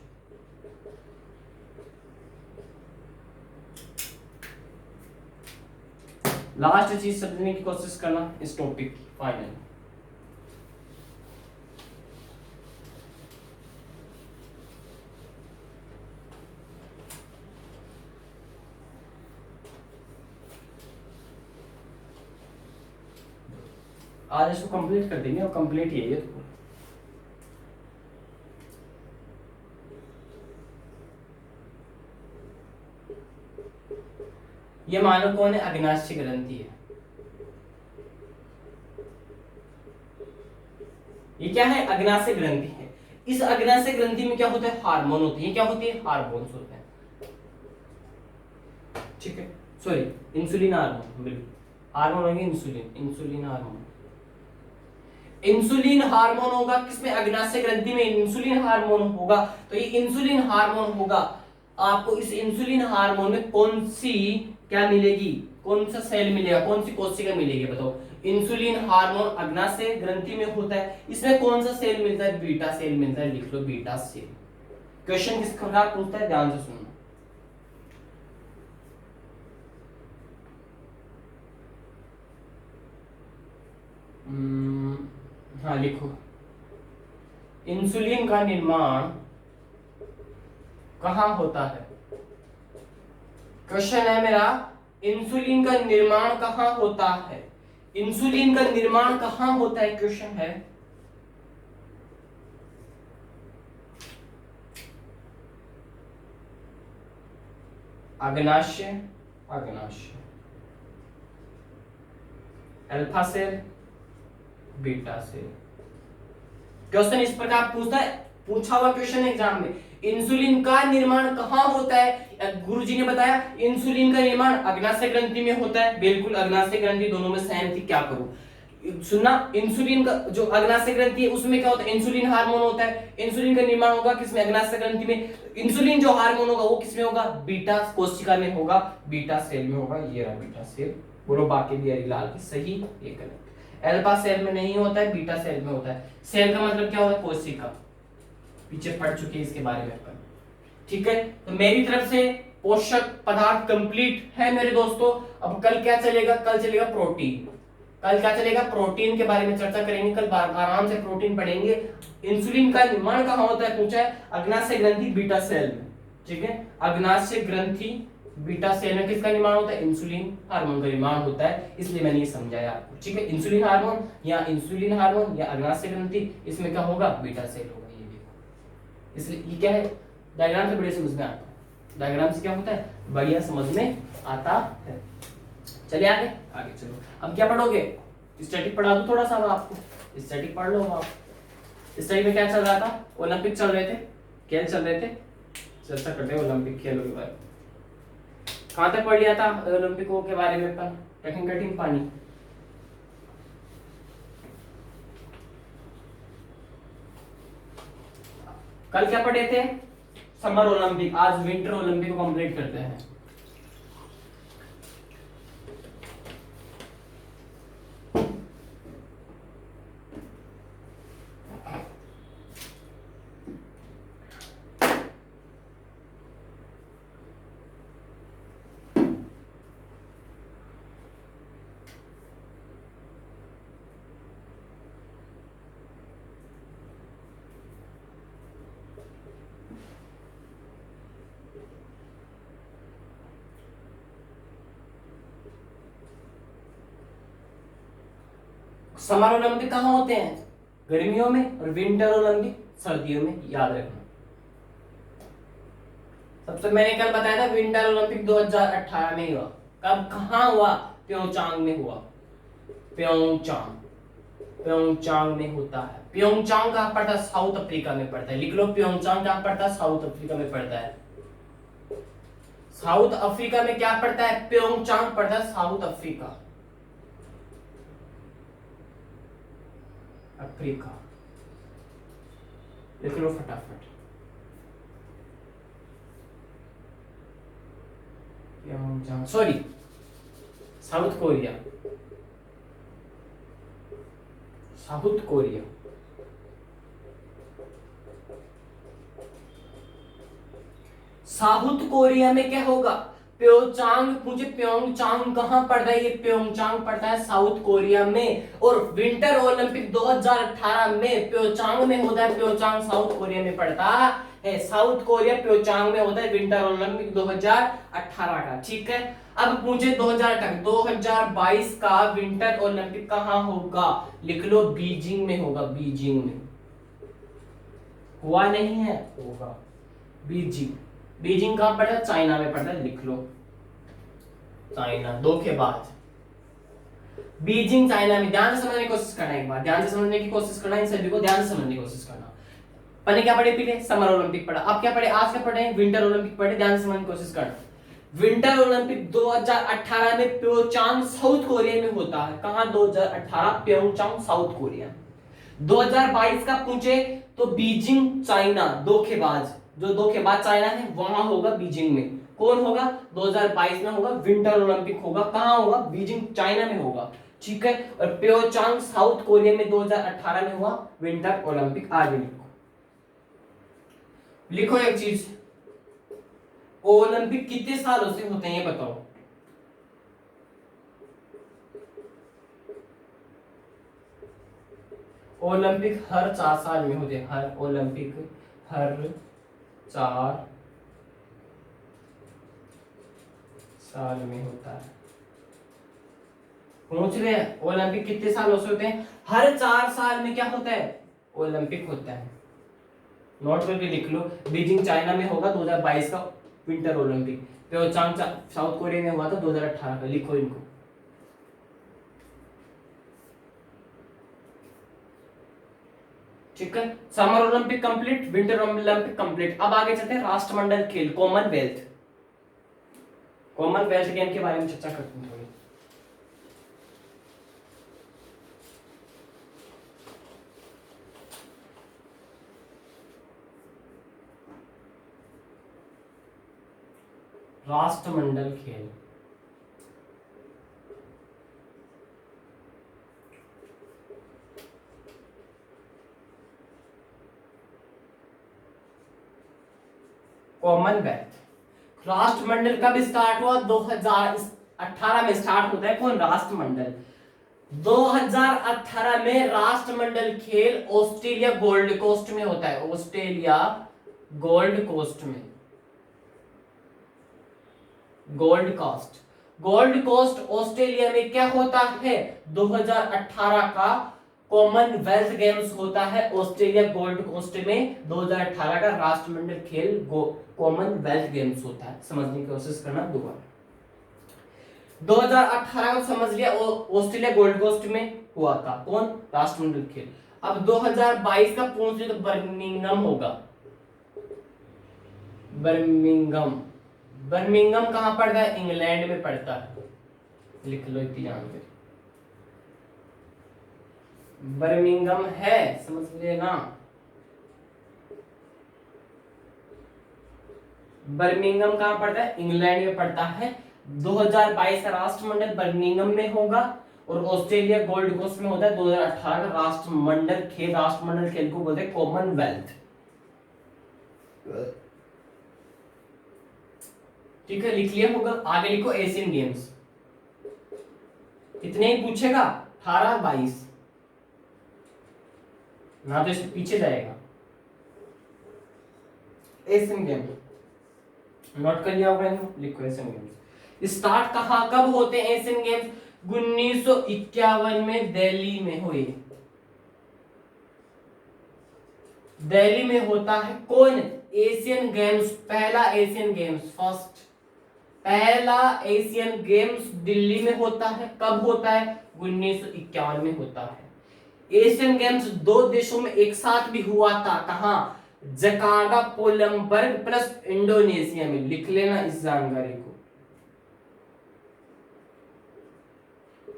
लास्ट चीज समझने की कोशिश करना इस टॉपिक की, फाइनल। आज इसको कंप्लीट कर देंगे और कंप्लीट यही है तो। ये मानो कौन है? अग्नाशय ग्रंथि है। ये क्या है? अग्नाशय ग्रंथि है। इस अग्नाशय ग्रंथि में क्या होता है? हार्मोन होते हैं। क्या होती है? हार्मोन्स होते हैं। ठीक है, सॉरी, इंसुलिन हार्मोन, बिल्कुल हार्मोन होंगे insulin, insulin hormone. Insulin hormone होगा किसमें? अग्नाशय ग्रंथि में इंसुलिन हार्मोन होगा। तो ये इंसुलिन हार्मोन होगा, आपको इस इंसुलिन हार्मोन में कौन सी क्या मिलेगी? कौन सा सेल मिलेगा? कौन सी कोशिका मिलेगी? बताओ। इंसुलिन हार्मोन अग्नाशय ग्रंथि में होता है, इसमें कौन सा सेल मिलता है? बीटा सेल मिलता है। लिख लो, बीटा सेल। क्वेश्चन किस प्रकार पूछता है, ध्यान से सुनना। हाँ लिखो, इंसुलिन का निर्माण कहाँ होता है? क्वेश्चन है मेरा, इंसुलिन का निर्माण कहाँ होता है? इंसुलिन का निर्माण कहाँ होता है? क्वेश्चन है। अग्नाशय, अग्नाशय, alpha cell, beta cell. Question इस प्रकार पूछता है, पूछा हुआ क्वेश्चन है एग्जाम में। इंसुलिन का निर्माण कहाँ होता है? गुरुजी ने बताया इंसुलिन का निर्माण अग्नाशय ग्रंथि में होता है। बिल्कुल, अग्नाशय ग्रंथि दोनों में सेम थी। क्या करूं? सुनना, इंसुलिन का जो अग्नाशय ग्रंथि है उसमें क्या होता है? इंसुलिन हार्मोन होता है। इंसुलिन का निर्माण होगा किसमें? अग्नाशय ग्रंथि में। इंसुलिन जो हार्मोन होगा वो किसमें होगा? बीटा कोशिका में होगा, बीटा सेल में होगा। ये रहा बीटा सेल। बोलो बाकी भी हरी लाल की सही, ये गलत। अल्फा सेल में नहीं होता है, बीटा सेल में होता है। सेल का मतलब क्या होता है? कोशिका। पीछे पढ़ चुके हैं इसके बारे में अपन। ठीक है, तो मेरी तरफ से पोषक पदार्थ कंप्लीट है मेरे दोस्तों। अब कल क्या चलेगा? कल चलेगा प्रोटीन। कल क्या चलेगा? प्रोटीन के बारे में चर्चा करेंगे। कल आराम से प्रोटीन पढ़ेंगे। इंसुलिन का निर्माण कहाँ होता है पूछा है? अग्नाशय ग्रंथि बीटा सेल में। ठीक है, अग्नाशय ग्रंथि बीटा सेल में किसका निर्माण होता है? इंसुलिन हार्मोन का निर्माण होता है, इसलिए मैंने ये समझाया आपको। ठीक है, इंसुलिन हार्मोन या इंसुलिन हार्मोन या अग्नाशय ग्रंथि, इसमें क्या होगा? बीटा सेल होगा। ये देखो, इसलिए ये क्या है? डायग्राम से बड़े समझ में आता है। डायग्राम से क्या होता है? बढ़िया समझ में आता है। चलिए आगे, आगे चलो। अब क्या पढ़ोगे? स्टैटिक पढ़ा दूं थोड़ा सा आपको। स्टैटिक पढ़ लो आप। स्टैटिक में क्या चल रहा था? ओलंपिक चल रहे थे, खेल चल रहे थे। चर्चा करते हैं ओलंपिक खेलों के बारे में। कहां तक पढ़ लिया था ओलंपिकों के बारे में? अपन कठिन कठिन पानी। कल क्या पढ़े थे? Summer Olympic. आज विंटर ओलंपिक को कंप्लीट करते हैं। समर ओलंपिक कहाँ होते हैं? गर्मियों में। और विंटर ओलंपिक सर्दियों में, याद रखना। सबसे मैंने कल बताया था विंटर ओलंपिक 2018 में हुआ। कब, कहाँ हुआ? प्योंगचांग में हुआ। प्योंगचांग, प्योंगचांग में होता है। प्योंगचांग कहाँ पड़ता है? साउथ अफ्रीका में पड़ता है। लिख लो, प्योंगचांग कहाँ पड़ता है? साउथ अफ्रीका में पड़ता है। साउथ अफ्रीका में क्या पड़ता है? प्योंगचांग पड़ता है साउथ अफ्रीका, अफ्रीका। लिख लो फटाफट। Pyongyang, sorry south Korea, south Korea. South Korea में क्या होगा? प्योंगचांग। मुझे प्योंगचांग कहां पड़ता है? ये प्योंगचांग पड़ता है साउथ कोरिया में। और विंटर ओलंपिक 2018 में प्योंगचांग में होता है। प्योंगचांग साउथ कोरिया में पड़ता है। साउथ कोरिया प्योंगचांग में होता है विंटर ओलंपिक 2018 का। ठीक है, अब मुझे 2022 का विंटर ओलंपिक कहां होगा? लिख लो, बीजिंग में होगा। बीजिंग में हुआ नहीं है, होगा बीजिंग। बीजिंग कहां पड़ता है? चाइना में पड़ता है। लिख लो चाइना, धोखेबाज। बीजिंग चाइना में। ध्यान से समझने की कोशिश करना, एक बार ध्यान से समझने की कोशिश करना, इन सभी को ध्यान से समझने की कोशिश करना। पहले क्या पढ़े? पीछे समर ओलंपिक पढ़ा। अब क्या पढ़े? आज क्या पढ़े? विंटर ओलंपिक पढ़े। ध्यान से समझने की कोशिश करना। विंटर ओलंपिक 2018 में प्योंगचांग साउथ कोरिया में होता है। कहां? 2018 प्योंगचांग साउथ कोरिया। 2022 का पूछे तो बीजिंग चाइना, धोखेबाज। जो धोखेबाज चाइना है वहां होगा, बीजिंग में। कौन होगा? 2022 में होगा, विंटर ओलंपिक होगा। कहां होगा? बीजिंग चाइना में होगा। ठीक है, और प्योंगचांग साउथ कोरिया में 2018 में हुआ विंटर ओलंपिक। आगे लिखो, लिखो एक चीज, ओलंपिक कितने सालों से होते हैं ये बताओ। ओलंपिक हर 4 साल में होते हैं। हर ओलंपिक हर 4 साल में होता है। पूछ रहे हैं ओलंपिक कितने सालों से होते हैं? हर 4 साल में क्या होता है? ओलंपिक होता है। नोट करके लिख लो, बीजिंग चाइना में होगा 2022 का winter Olympic. Pyeongchang south Korea में हुआ था 2018 का। लिखो इनको। ठीक है, summer Olympic complete, winter Olympic complete. अब आगे चलते हैं राष्ट्रमंडल खेल, कॉमनवेल्थ। कॉमनवेल्थ गेम के बारे में चर्चा करते हैं थोड़ी। राष्ट्रमंडल खेल, कॉमनवेल्थ। राष्ट्रमंडल कब स्टार्ट हुआ? 2018 में स्टार्ट होता है। कौन? राष्ट्रमंडल। 2018 में राष्ट्रमंडल खेल ऑस्ट्रेलिया गोल्ड कोस्ट में होता है। ऑस्ट्रेलिया गोल्ड कोस्ट में, Gold Coast, Gold Coast Australia में क्या होता है? 2018 का कॉमनवेल्थ गेम्स होता है ऑस्ट्रेलिया गोल्ड कोस्ट में। 2018 का राष्ट्रमंडल खेल कॉमनवेल्थ गेम्स होता है। समझने की कोशिश करना दोबारा। 2018 को समझ लिया, ऑस्ट्रेलिया गोल्ड कोस्ट में हुआ था। कौन? राष्ट्रमंडल खेल। अब 2022 का पूछ लिया तो बर्मिंघम होगा। बर्मिंघम, बर्मिंघम कहां पड़ता है? इंग्लैंड में पड़ता है। लिख लो इतनी जानकारी, बर्मिंघम है, समझ लेना। बर्मिंघम कहां पड़ता है? इंग्लैंड में पड़ता है। 2022 का राष्ट्रमंडल बर्मिंघम में होगा और ऑस्ट्रेलिया गोल्ड कोस्ट में होता है। 2018 का राष्ट्रमंडल खेल, राष्ट्रमंडल खेल को बोलते हैं कॉमनवेल्थ। ठीक है, लिख लिया होगा। आगे लिखो एशियन गेम्स। कितने ही पूछेगा? 18 22 ना, तो इसके पीछे जाएगा। एशियन गेम नोट कर लिया होगा, लिखो एशियन गेम्स। स्टार्ट कहां कब होते हैं एशियन गेम्स? 1951 में दिल्ली में हुए। दिल्ली में होता है। कौन? एशियन गेम्स, पहला एशियन गेम्स, फर्स्ट पहला एशियन गेम्स दिल्ली में होता है। कब होता है? 1951 में होता है। एशियन गेम्स 2 देशों में एक साथ भी हुआ था। कहां? जकार्ता कोलंबर्ग प्लस इंडोनेशिया में। लिख लेना इस जानकारी को,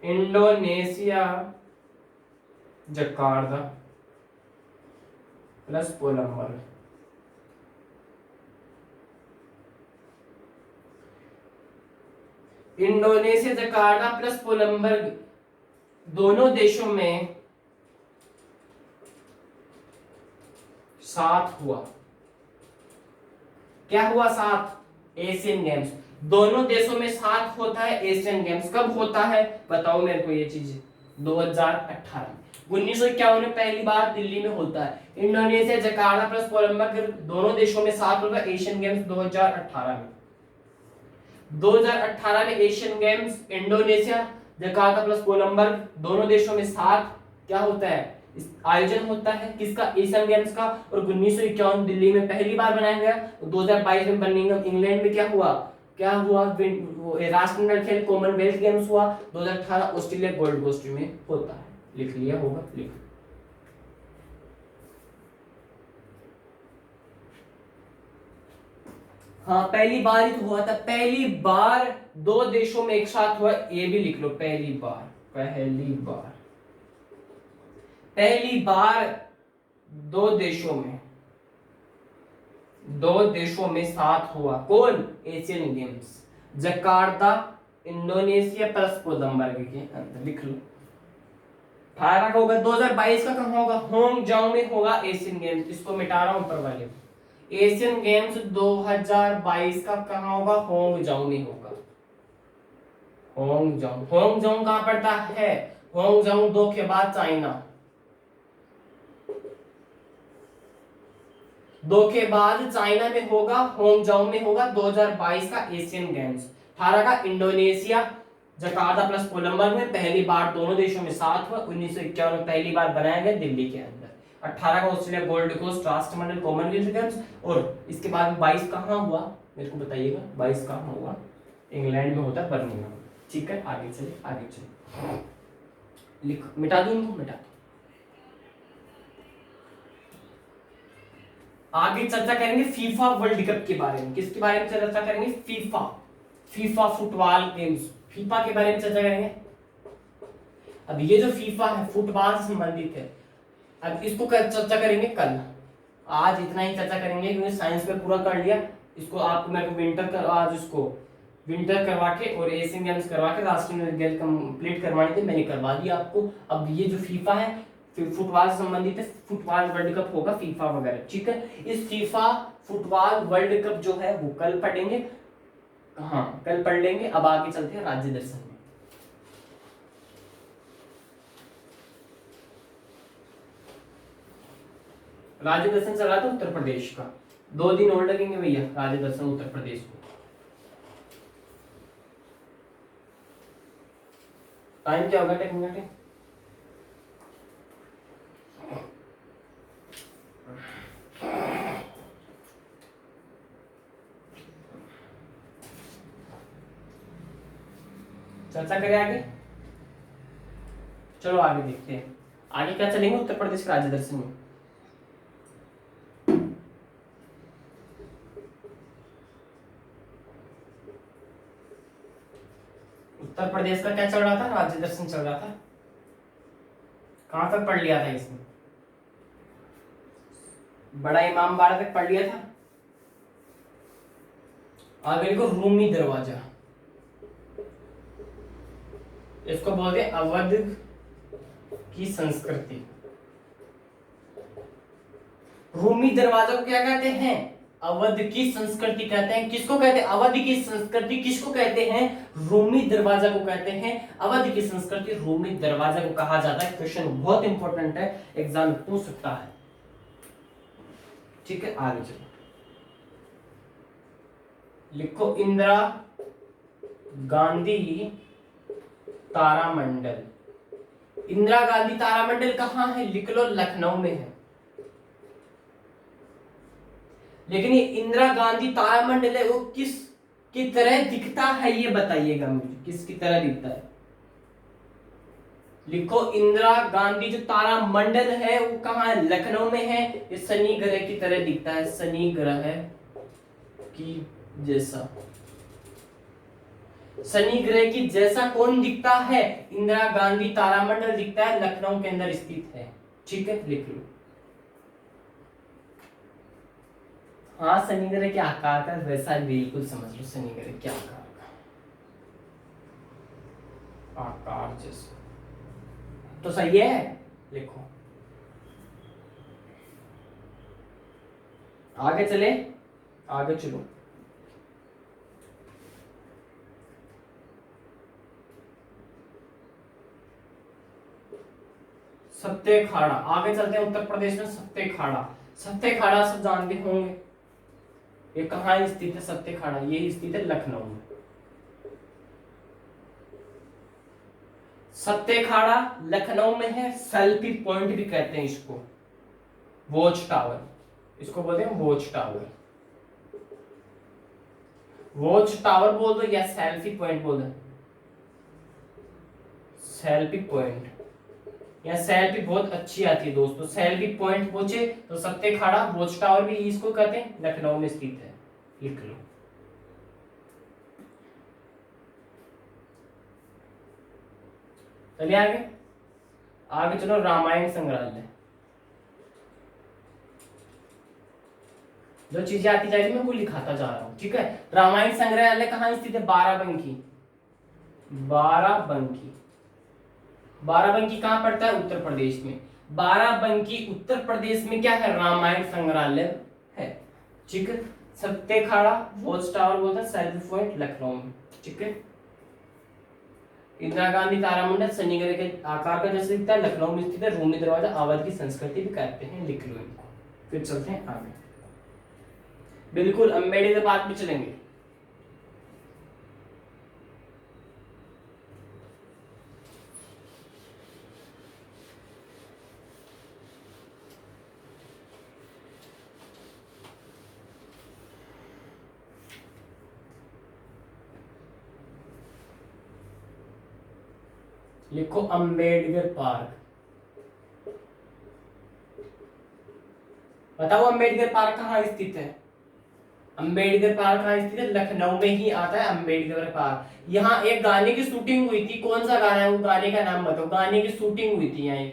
इंडोनेशिया जकार्ता प्लस कोलंबर्ग। इंडोनेशिया जकार्ता प्लस कोलंबर्ग दोनों देशों में साथ हुआ। क्या हुआ? साथ एशियन गेम्स। दोनों देशों में साथ होता है एशियन गेम्स। कब होता है बताओ मेरे को ये चीज? 2018 में। 1951 में पहली बार दिल्ली में होता है। इंडोनेशिया जकार्ता प्लस कोलंबर्ग दोनों देशों में साथ होगा एशियन गेम्स 2018 में। 2018 में Asian Games Indonesia Jakarta plus कोलंबर्ग दोनों देशों में साथ क्या होता है? आयोजन होता है किसका? एशियन गेम्स का। और 1951 दिल्ली में पहली बार बनाया गया। 2022 में बर्मिंघम इंग्लैंड में क्या हुआ? राष्ट्रमंडल खेल कॉमनवेल्थ गेम्स हुआ। 2018 ऑस्ट्रेलिया गोल्ड कोस्ट में होता है। लिख लिया होगा? लिख। हाँ पहली बार ही तो हुआ था। पहली बार दो देशों में एक साथ हुआ, ये भी लिख लो। पहली बार, पहली बार, पहली बार दो देशों में साथ हुआ। कौन? Asian Games Jakarta Indonesia plus कोलंबर्ग के अंदर। लिख लो 18 का होगा। 2022 का कहां होगा? होंगजांग में होगा एशियन गेम्स। इसको मिटा रहा हूं ऊपर वाले। एशियन गेम्स 2022 का कहां होगा? होंगजांग में होगा। होंगजांग। होंगजांग कहां पड़ता है? होंगजांग दो के बाद चाइना, दो के बाद चाइना में होगा। होंगजांग में होगा 2022 का एशियन गेम्स। 18 का इंडोनेशिया जकार्ता प्लस कोलंबर्ग में पहली बार दोनों देशों में साथ हुआ। 1951 में पहली बार बनाया गया दिल्ली के अंदर। 18 का ऑस्ट्रेलिया गोल्ड कोस्ट राष्ट्रमंडल कॉमनवेल्थ गेम्स। और इसके बाद 22 कहां हुआ मेरे को बताइएगा? 22 कहां हुआ? इंग्लैंड में होता है बर्मिंघम। ठीक है आगे चले, आगे चले। लिख, मिटा दूं इनको? मिटा। आगे चर्चा करेंगे फीफा वर्ल्ड कप के बारे में। किसके बारे में चर्चा करेंगे? FIFA, FIFA football games, FIFA के बारे में चर्चा करेंगे। अब ये जो फीफा है फुटबॉल से संबंधित है। अब इसको चर्चा करेंगे कल। आज इतना ही चर्चा करेंगे क्योंकि साइंस में पूरा कर लिया। इसको आपको मेरे को विंटर करवा के और एशियन गेम्स करवा के राष्ट्रीय खेल कंप्लीट करवाने थे, मैंने करवा दिया आपको। अब ये जो फीफा है फुटबॉल से संबंधित है। फुटबॉल वर्ल्ड कप होगा फीफा वगैरह। ठीक है, इस फीफा फुटबॉल वर्ल्ड कप जो है वो कल पढ़ेंगे। हाँ कल पढ़ लेंगे। अब आगे चलते हैं राज्य दर्शन में। राज्य दर्शन चल रहा था उत्तर प्रदेश का। 2 दिन और लगेंगे भैया राज्य दर्शन उत्तर प्रदेश को। टाइम क्या होगा? 10 मिनट। चर्चा करें आगे? चलो आगे देखते हैं आगे क्या चलेंगे उत्तर प्रदेश के राज्य दर्शन में। उत्तर प्रदेश का क्या चल रहा था? राज्य दर्शन चल रहा था। कहां तक पढ़ लिया था इसमें? बड़ा इमाम बाड़ा तक पढ़ लिया था। आगे को रूमी दरवाजा, इसको बोलते हैं अवध की संस्कृति। रूमी दरवाजा को क्या कहते हैं? अवध की संस्कृति कहते हैं। किसको कहते हैं? अवध की संस्कृति किसको कहते हैं? रूमी दरवाजा को कहते हैं। अवध की संस्कृति रूमी दरवाजा को कहा जाता है। क्वेश्चन बहुत इंपॉर्टेंट है, एग्जाम पूछ सकता है। ठीक है आगे चलो। लिखो इंदिरा गांधी तारामंडल। इंदिरा गांधी तारामंडल कहां है? लिख लो लखनऊ में है। लेकिन ये इंदिरा गांधी तारामंडल है वो किस की तरह दिखता है ये बताइएगा मुझे, किसकी तरह दिखता है? लिखो इंदिरा गांधी जो तारामंडल है वो कहां है? लखनऊ में है। ये शनि ग्रह की तरह दिखता है, शनि ग्रह की जैसा। शनि ग्रह की जैसा कौन दिखता है? इंदिरा गांधी तारामंडल दिखता है, लखनऊ के अंदर स्थित है। ठीक है लिख लो। हाँ शनि ग्रह के आकार का वैसा बिल्कुल समझ लो। शनि ग्रह के आकार का आकार जैसे, तो सही है, लिखो। आगे चले, आगे चलो। सत्य खाड़ा, आगे चलते हैं। उत्तर प्रदेश में सत्य खाड़ा, सत्य खाड़ा सब जानते होंगे। ये कहाँ स्थित है सत्य खाड़ा? ये स्थित है लखनऊ में। सत्य खाड़ा लखनऊ में है। सेल्फी पॉइंट भी कहते हैं इसको, वॉच टावर, इसको बोलते हैं वॉच टावर। वॉच टावर बोल दो या सेल्फी पॉइंट बोल दो, सेल्फी पॉइंट या सेल्फी बहुत अच्छी आती है दोस्तों। सेल्फी पॉइंट पूछे तो सत्य खाड़ा, वॉच टावर भी इसको कहते हैं, लखनऊ में स्थित है, लिख लो। चलिए आगे, आगे चलो। रामायण संग्रहालय, जो चीजें आती जा रही मैं वो लिखाता जा रहा हूं, ठीक है। रामायण संग्रहालय कहाँ स्थित है? बाराबंकी। बाराबंकी, बाराबंकी कहाँ पड़ता है? उत्तर प्रदेश में। बाराबंकी उत्तर प्रदेश में क्या है? रामायण संग्रहालय है, ठीक है। सत्य खाड़ा, वॉच टावर बोलते हैं, सेल्फी पॉइंट लखनऊ में, ठीक है। इंदिरा गांधी तारामंडल शनिग्रह के आकार का जैसे दिखता है, लखनऊ में स्थित है। रूमी दरवाजा अवध की संस्कृति भी कहते हैं, लिख लो इनको। फिर चलते हैं आगे, बिल्कुल अम्बेडकर पार्क भी चलेंगे। लिखो अम्बेडकर पार्क। बताओ अम्बेडकर पार्क कहाँ स्थित है? अम्बेडकर पार्क कहाँ स्थित है? लखनऊ में ही आता है अम्बेडकर पार्क। यहाँ एक गाने की शूटिंग हुई थी, कौन सा गाना है? वो गाने का नाम बताओ। गाने की शूटिंग हुई थी यहाँ,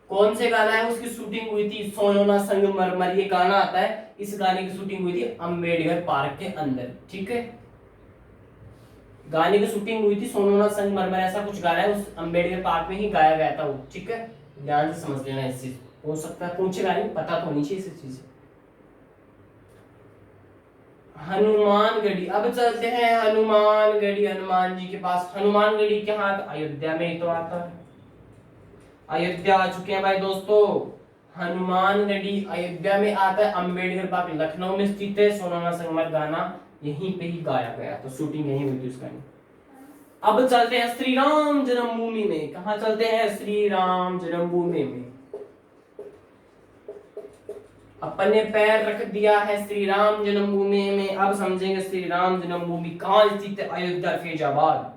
कौन से गाना है उसकी शूटिंग हुई थी? सोनो ना संगमरमर, ये गाना आता है, इस गाने की शूटिंग हुई थी अम्बेडकर पार्क के अंदर, ठीक है। गाने की शूटिंग हुई थी सोनो ना संगमरमर, ऐसा कुछ गाना है, उस अम्बेडकर पार्क में ही गाया गया था वो, ठीक है। ध्यान से समझ लेना इस चीज, हो सकता है पूछेगा नहीं, पता तो होनी चाहिए इस चीज। हनुमानगढ़ी, अब चलते हैं हनुमानगढ़ी, हनुमान जी के पास। हनुमानगढ़ी कहाँ? अयोध्या में ही तो आता है। अयोध्या आ चुके हैं भाई दोस्तों। हनुमानगढ़ी अयोध्या में आता है। अम्बेडकर पार्क लखनऊ में स्थित है। सोनाना संगमरमर गाना यहीं पे ही गाया गया, तो शूटिंग यहीं हुई थी उसका। अब चलते हैं श्री राम जन्मभूमि में। कहाँ चलते हैं? श्री राम जन्मभूमि में। अपन ने पैर रख दिया है श्री राम जन्मभूमि में। अब समझेंगे श्री राम जन्मभूमि कहाँ स्थित है। अयोध्या, फैजाबाद।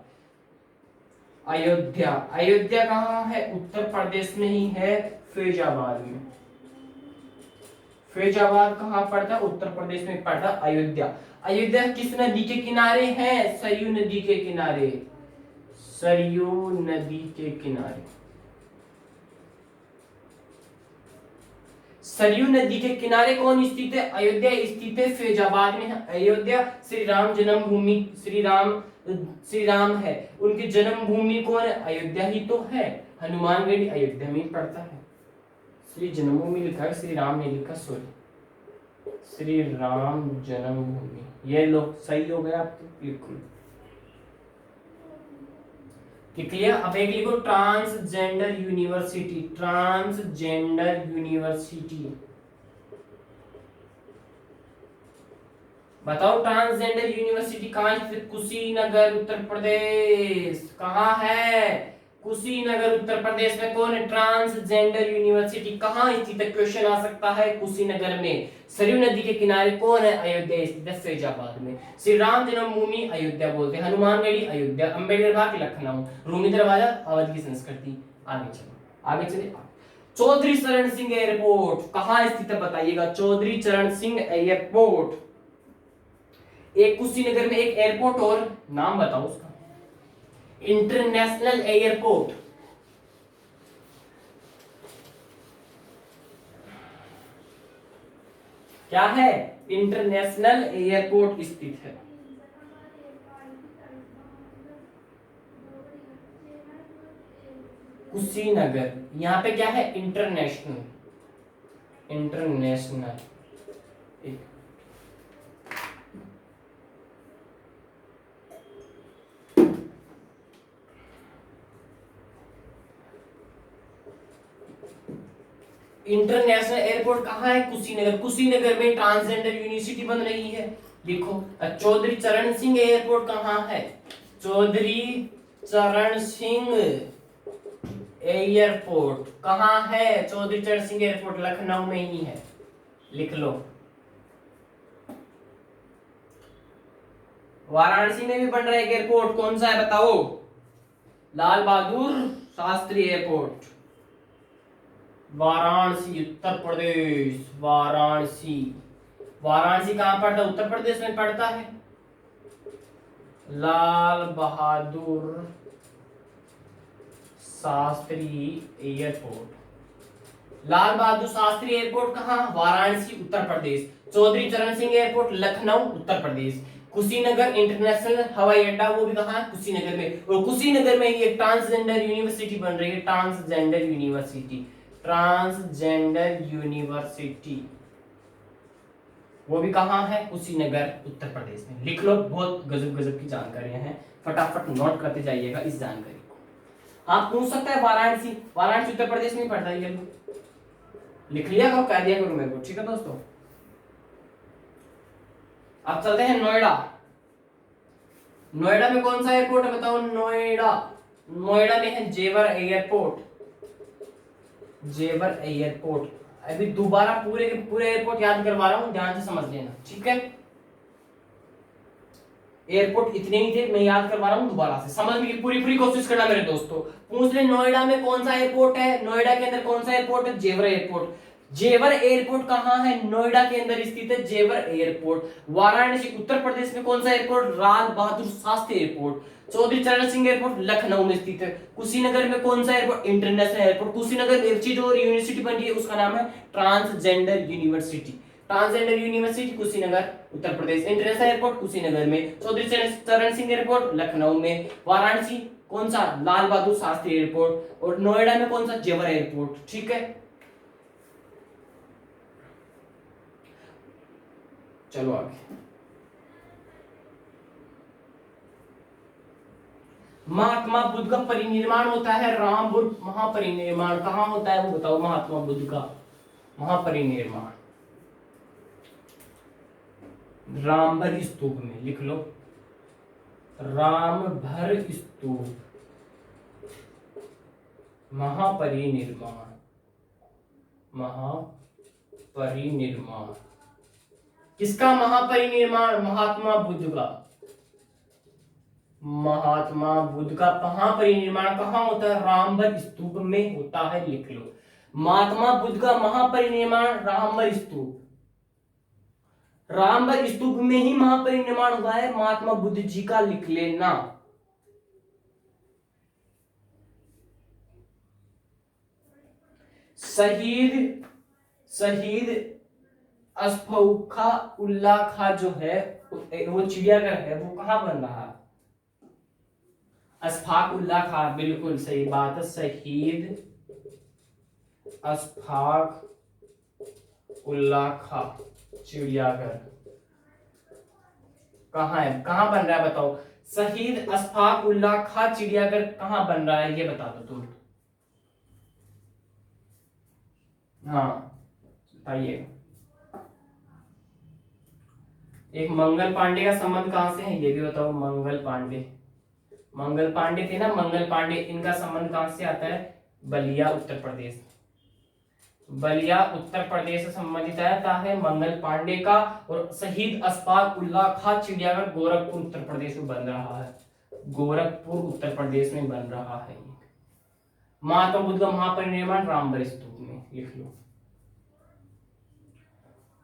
अयोध्या, अयोध्या कहाँ है? उत्तर प्रदेश में ही है, फैजाबाद में। फैजाबाद कहाँ पड़ता है? उत्तर प्रदेश में पड़ता है अयोध्या। अयोध्या किस नदी के किनारे है? सरयू नदी के किनारे, सरयू नदी के किनारे। सरयू नदी के किनारे कौन स्थित है? अयोध्या स्थित है, फैजाबाद में है अयोध्या। श्री राम जन्मभूमि, श्री राम है, उनकी जन्मभूमि कौन है? अयोध्या ही तो है। हनुमानगढ़ी अयोध्या में पड़ता है। श्री जन्मभूमि लिखा है, श्री राम ने लिखा, सॉरी, श्री राम जन्मभूमि। ये लो, सही हो गया आपके, बिल्कुल क्लियर। अब एक लिखो ट्रांसजेंडर यूनिवर्सिटी, ट्रांसजेंडर यूनिवर्सिटी। बताओ ट्रांसजेंडर यूनिवर्सिटी कहाँ स्थित? कुशीनगर, उत्तर प्रदेश। कहाँ है? कुशीनगर, उत्तर प्रदेश में। कौन है? ट्रांसजेंडर यूनिवर्सिटी कहाँ स्थित है? क्वेश्चन आ सकता है कुशीनगर में। सरयू नदी के किनारे कौन है? अयोध्या स्थित है, फैजाबाद में। श्री राम जन्मभूमि अयोध्या बोलते हैं, हनुमानगढ़ी अयोध्या, अम्बेडकर पार्क लखनऊ, रूमी दरवाजा अवध की संस्कृति। आगे चलो, आगे चले। चौधरी चरण सिंह एयरपोर्ट कहाँ स्थित है बताइएगा? चौधरी चरण सिंह एयरपोर्ट, एक कुशीनगर में एक एयरपोर्ट, और नाम बताओ उसका। इंटरनेशनल एयरपोर्ट, क्या है? इंटरनेशनल एयरपोर्ट स्थित है। कुशीनगर, यहाँ पे क्या है, इंटरनेशनल, इंटरनेशनल इंटरनेशनल एयरपोर्ट कहाँ है, कुशीनगर। कुशीनगर में ट्रांसजेंडर यूनिवर्सिटी बन रही है, लिखो। चौधरी चरण सिंह एयरपोर्ट कहाँ है, चौधरी चरण सिंह एयरपोर्ट कहाँ है, चौधरी चरण सिंह एयरपोर्ट लखनऊ में ही है, लिख लो। वाराणसी में भी बन रहा है एयरपोर्ट, कौन सा है बताओ, लाल बहादुर शास्त्री एयरपोर्ट, वाराणसी उत्तर प्रदेश। वाराणसी, वाराणसी कहां पड़ता है, उत्तर प्रदेश में पड़ता है। लाल बहादुर शास्त्री एयरपोर्ट, लाल बहादुर शास्त्री एयरपोर्ट कहां, वाराणसी उत्तर प्रदेश। चौधरी चरण सिंह एयरपोर्ट लखनऊ उत्तर प्रदेश। कुशीनगर इंटरनेशनल हवाई अड्डा वो भी कहां है, कुशीनगर में। और कुशीनगर में ही एक ट्रांसजेंडर यूनिवर्सिटी बन रही है, ट्रांसजेंडर यूनिवर्सिटी, ट्रांसजेंडर यूनिवर्सिटी वो भी कहां है, कुशीनगर उत्तर प्रदेश में, लिख लो। बहुत गजब गजब की जानकारियां हैं, फटाफट नोट करते जाइएगा इस जानकारी को। आप पूछ सकता है वाराणसी, वाराणसी उत्तर प्रदेश में पड़ता है, ये लिख लिया करो, कह दिया करो मेरे को, ठीक है दोस्तों। अब चलते हैं नोएडा। नोएडा में कौन सा एयरपोर्ट है बताओ, नोएडा, नोएडा में है जेवर एयरपोर्ट, जेवर एयरपोर्ट। अभी दोबारा पूरे के पूरे एयरपोर्ट याद करवा रहा हूं, ध्यान से समझ लेना, ठीक है। एयरपोर्ट इतने ही थे, मैं याद करवा रहा हूं दोबारा से, समझने की पूरी पूरी कोशिश करना मेरे दोस्तों। पूछ ले नोएडा में कौन सा एयरपोर्ट है, नोएडा के अंदर कौन सा एयरपोर्ट है, जेवर एयरपोर्ट। जेवर एयरपोर्ट कहां है, नोएडा के अंदर स्थित है जेवर एयरपोर्ट। वाराणसी उत्तर प्रदेश में कौन सा एयरपोर्ट, लाल बहादुर शास्त्री एयरपोर्ट। चौधरी चरण सिंह एयरपोर्ट लखनऊ में स्थित है। कुशीनगर में कौन सा एयरपोर्ट, इंटरनेशनल एयरपोर्ट। कुशीनगर में एक चीज और यूनिवर्सिटी बन रही है, उसका नाम है transgender university, transgender university Kushinagar Uttar Pradesh. International airport Kushinagar में। चौधरी चरण सिंह एयरपोर्ट लखनऊ में। वाराणसी कौन सा, लाल बहादुर शास्त्री एयरपोर्ट। और नोएडा में कौन सा, जेवर एयरपोर्ट, ठीक है। चलो आगे। महात्मा बुद्ध का परिनिर्माण होता है रामपुर, महापरिनिर्माण कहां होता है वो बताओ, महात्मा बुद्ध का महापरिनिर्माण रामभर स्तूप में, लिख लो। रामभर स्तूप, महापरिनिर्माण, महापरिनिर्माण किसका, महापरिनिर्माण महात्मा बुद्ध का। महात्मा बुद्ध का महापरिनिर्माण कहां होता है, रामभर स्तूप में होता है, लिख लो। महात्मा बुद्ध का महापरिनिर्माण रामभर स्तूप, रामभर स्तूप में ही महापरिनिर्माण हुआ है महात्मा बुद्ध जी का, लिख लेना। शहीद अशफाकुल्ला उल्ला खां जो है वो चिड़ियाघर है, वो कहां बन रहा है, अशफाकुल्ला खां, बिल्कुल सही बात है। शहीद अशफाकुल्ला खां चिड़ियाघर कहां है, कहां बन रहा है बताओ। शहीद अशफाकुल्ला खां चिड़ियाघर कहां बन रहा है ये बता दो तुम। हाँ बताइए। एक मंगल पांडे का संबंध कहां से है ये भी बताओ। मंगल पांडे थे ना, मंगल पांडे, इनका संबंध कहां से आता है, बलिया उत्तर प्रदेश, बलिया उत्तर प्रदेश से संबंधित आता है मंगल पांडे का। और शहीद अशफाकुल्ला खां चिड़ियाघर गोरखपुर उत्तर प्रदेश में बन रहा है, गोरखपुर उत्तर प्रदेश में बन रहा है। महात्मा बुद्ध का महापरिनिर्माण रामभर स्तूप में, लिख लो।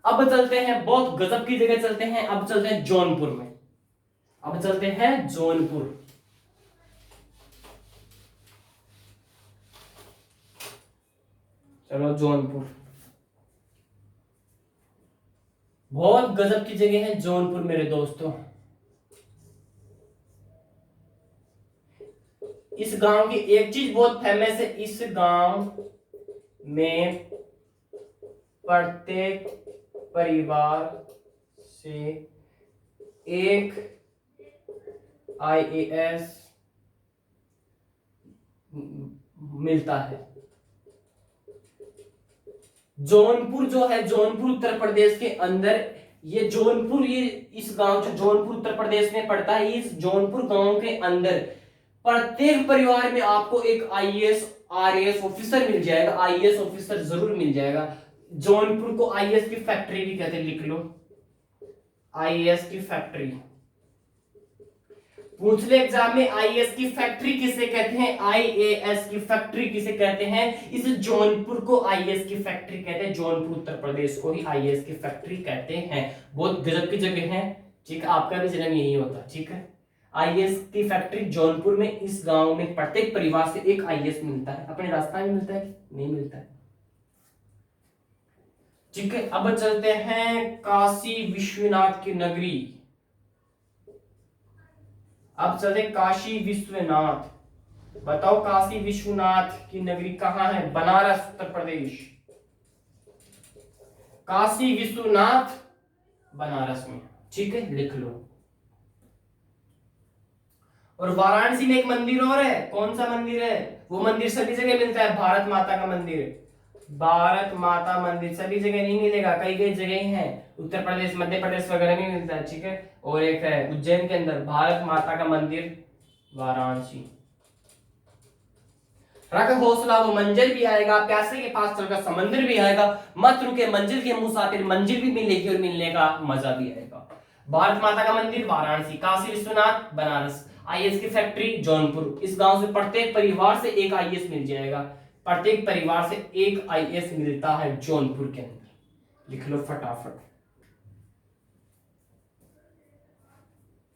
अब चलते हैं, बहुत गजब की जगह चलते हैं, अब चलते हैं जौनपुर में। अब चलते हैं जौनपुर। चलो जौनपुर, बहुत गजब की जगह है जौनपुर मेरे दोस्तों। इस गांव की एक चीज बहुत फेमस है, इस गांव में प्रत्येक परिवार से एक आईएएस मिलता है। जौनपुर जो है, जौनपुर उत्तर प्रदेश के अंदर, ये जौनपुर, ये इस गांव जो जौनपुर उत्तर प्रदेश में पड़ता है, इस जौनपुर गांव के अंदर प्रत्येक परिवार में आपको एक आईएएस आरएएस ऑफिसर मिल जाएगा, आईएएस ऑफिसर जरूर मिल जाएगा। जौनपुर को आईएएस की फैक्ट्री भी कहते हैं, लिख लो आईएएस की फैक्ट्री। पूछ ले एग्जाम में आईएएस की फैक्ट्री किसे कहते हैं, आईएएस की फैक्ट्री किसे कहते हैं, इस जौनपुर को आईएएस की फैक्ट्री कहते हैं, जौनपुर उत्तर प्रदेश को ही आईएएस की फैक्ट्री कहते हैं। बहुत गजब की जगह है, ठीक है, आपका भी जन्म यही होता, ठीक है। आईएएस की फैक्ट्री जौनपुर में, इस गांव में प्रत्येक परिवार से एक आईएएस मिलता है। अपने राजस्थान में मिलता है कि नहीं मिलता है, ठीक है। अब चलते हैं काशी विश्वनाथ की नगरी। अब चलते काशी विश्वनाथ, बताओ काशी विश्वनाथ की नगरी कहां है, बनारस उत्तर प्रदेश। काशी विश्वनाथ बनारस में, ठीक है, लिख लो। और वाराणसी में एक मंदिर और है, कौन सा मंदिर है, वो मंदिर सभी जगह मिलता है, भारत माता का मंदिर। भारत माता मंदिर सभी जगह नहीं मिलेगा, कई कई जगह हैं, उत्तर प्रदेश मध्य प्रदेश वगैरह में मिलता है, ठीक है। और एक है उज्जैन के अंदर भारत माता का मंदिर, वाराणसी। रख हौसला, वो मंजिल भी आएगा, प्यासे के पास चलकर समंदर भी आएगा, मत रुके मंजिल के मुसाफिर, मंजिल भी मिलेगी और मिलने का मजा भी आएगा। भारत माता का मंदिर वाराणसी, काशी विश्वनाथ बनारस, आईएएस की फैक्ट्री जौनपुर। इस गांव से प्रत्येक परिवार से एक आईएएस मिल जाएगा, प्रत्येक परिवार से एक आईएएस मिलता है जौनपुर के अंदर, लिख लो फटाफट।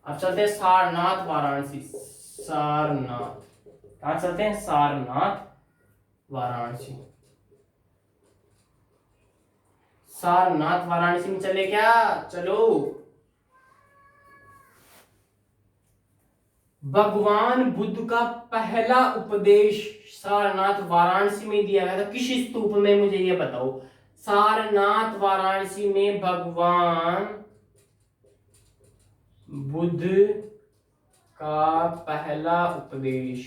अब चलते हैं सारनाथ वाराणसी, सारनाथ, कहां चलते हैं, सारनाथ वाराणसी। सारनाथ वाराणसी में चले क्या, चलो। भगवान बुद्ध का पहला उपदेश सारनाथ वाराणसी में दिया गया था, किस स्तूप में, मुझे ये बताओ। सारनाथ वाराणसी में भगवान बुद्ध का पहला उपदेश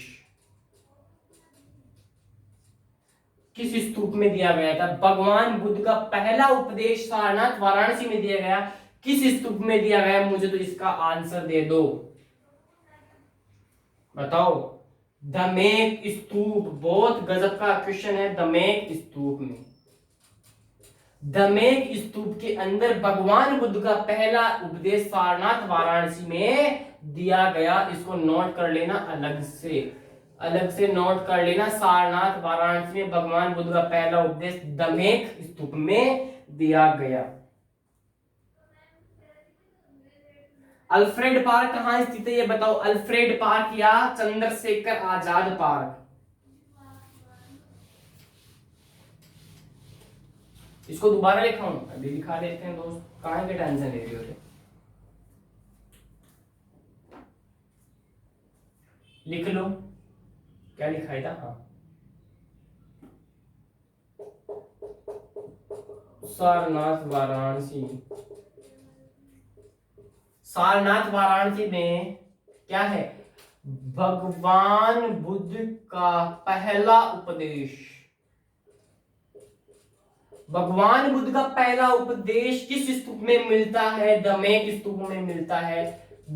किस स्तूप में दिया गया था, भगवान बुद्ध का पहला उपदेश सारनाथ वाराणसी में दिया गया, किस स्तूप में दिया गया, मुझे तो इसका आंसर दे दो, बताओ। दमेक स्तूप, बहुत गजब का क्वेश्चन है, दमेक स्तूप में। दमेक स्तूप के अंदर भगवान बुद्ध का पहला उपदेश सारनाथ वाराणसी में दिया गया, इसको नोट कर लेना, अलग से नोट कर लेना। सारनाथ वाराणसी में भगवान बुद्ध का पहला उपदेश दमेक स्तूप में दिया गया। अल्फ्रेड पार्क कहां स्थित है, ये बताओ, अल्फ्रेड पार्क या चंद्रशेखर आजाद पार्क। इसको दोबारा लिखा हूं, अभी लिखा देते हैं दोस्त, कहां के टेंशन ले रही हो रे, लिख लो क्या लिखा था, हाँ, सारनाथ वाराणसी। सारनाथ वाराणसी में क्या है, भगवान बुद्ध का पहला उपदेश। भगवान बुद्ध का पहला उपदेश किस स्तूप में मिलता है, दमेक स्तूप में मिलता है,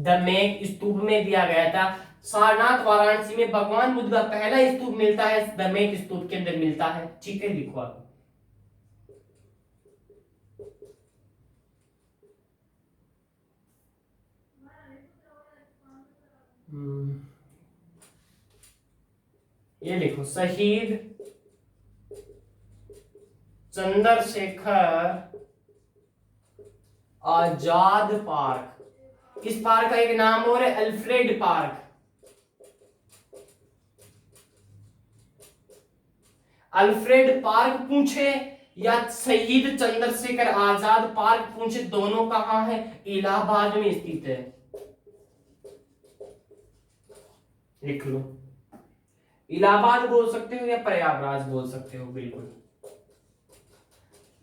दमेक स्तूप में दिया गया था। सारनाथ वाराणसी में भगवान बुद्ध का पहला स्तूप मिलता है, दमेक स्तूप के अंदर मिलता है, ठीक है, लिखो आप। ये लिखो, शहीद चंद्रशेखर आजाद पार्क। इस पार्क का एक नाम और है अल्फ्रेड पार्क। अल्फ्रेड पार्क पूछे या शहीद चंद्रशेखर आजाद पार्क पूछे, दोनों कहां है, इलाहाबाद में स्थित है, लिख लो। इलाहाबाद बोल सकते हो या प्रयागराज बोल सकते हो, बिल्कुल।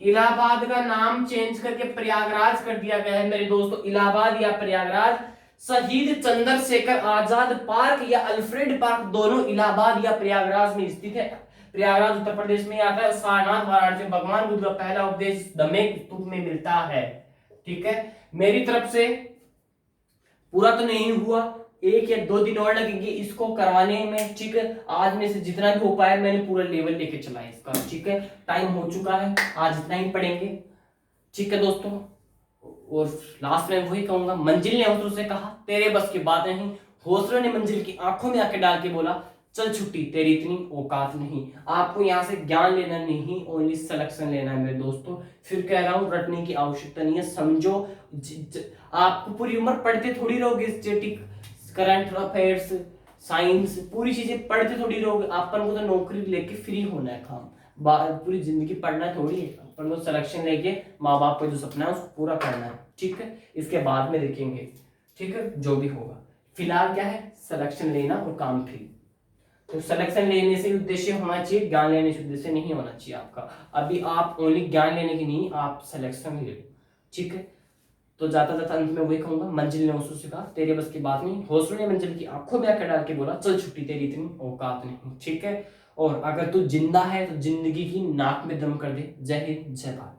इलाहाबाद का नाम चेंज करके प्रयागराज कर दिया गया है मेरे दोस्तों। इलाहाबाद या प्रयागराज, शहीद चंद्रशेखर आजाद पार्क या अल्फ्रेड पार्क दोनों इलाहाबाद या प्रयागराज में स्थित है। प्रयागराज उत्तर प्रदेश में आता है। सारनाथ वाराणसी में भगवान बुद्ध का पहला उपदेश दमेक स्तूप में मिलता है। ठीक है, मेरी तरफ से पूरा तो नहीं हुआ, 1 या 2 दिन और लगेंगे इसको करवाने में। ठीक है, आज में से जितना भी हो पाया मैंने पूरा लेवल लेके चला है इसका। ठीक है, टाइम हो चुका है, आज इतना ही पढ़ेंगे। ठीक है दोस्तों, और लास्ट में वही कहूंगा, मंजिल ने हौसलों से कहा तेरे बस की बात नहीं, हौसलों ने मंजिल की आंखों में आंखें डाल के बोला चल छुट्टी तेरी इतनी औकात नहीं। आपको यहाँ से ज्ञान लेना नहीं, ओनली सिलेक्शन लेना है मेरे दोस्तों। फिर कह रहा हूँ रटने की आवश्यकता नहीं है, समझो। आपको पूरी उम्र पढ़ते थोड़ी रहोगे, स्टैटिक, करंट अफेयर्स, साइंस, पूरी चीजें पढ़ते थोड़ी रहोगे। अपन को तो नौकरी लेके फ्री होना है, काम पूरी जिंदगी पढ़ना थोड़ी है। अपन को सिलेक्शन लेके माँ बाप का जो सपना है उसको पूरा करना है। ठीक है, इसके बाद में देखेंगे। ठीक है, जो भी होगा, फिलहाल क्या है, सिलेक्शन लेना और काम फ्री। तो सिलेक्शन लेने से उद्देश्य होना चाहिए, ज्ञान लेने से उद्देश्य नहीं होना चाहिए आपका। अभी आप ओनली ज्ञान लेने की नहीं, आप सिलेक्शन ले लो। ठीक है, तो जाता जाता अंत में वही कहूंगा, मंजिल ने हौसलों से कहा तेरे बस की बात नहीं, हौसलों ने मंजिल की आंखों में आंखें डाल के बोला चल छुट्टी तेरी इतनी औकात नहीं। ठीक है, और अगर तू जिंदा है तो जिंदगी की नाक में दम कर दे। जय हिंद, जय भारत।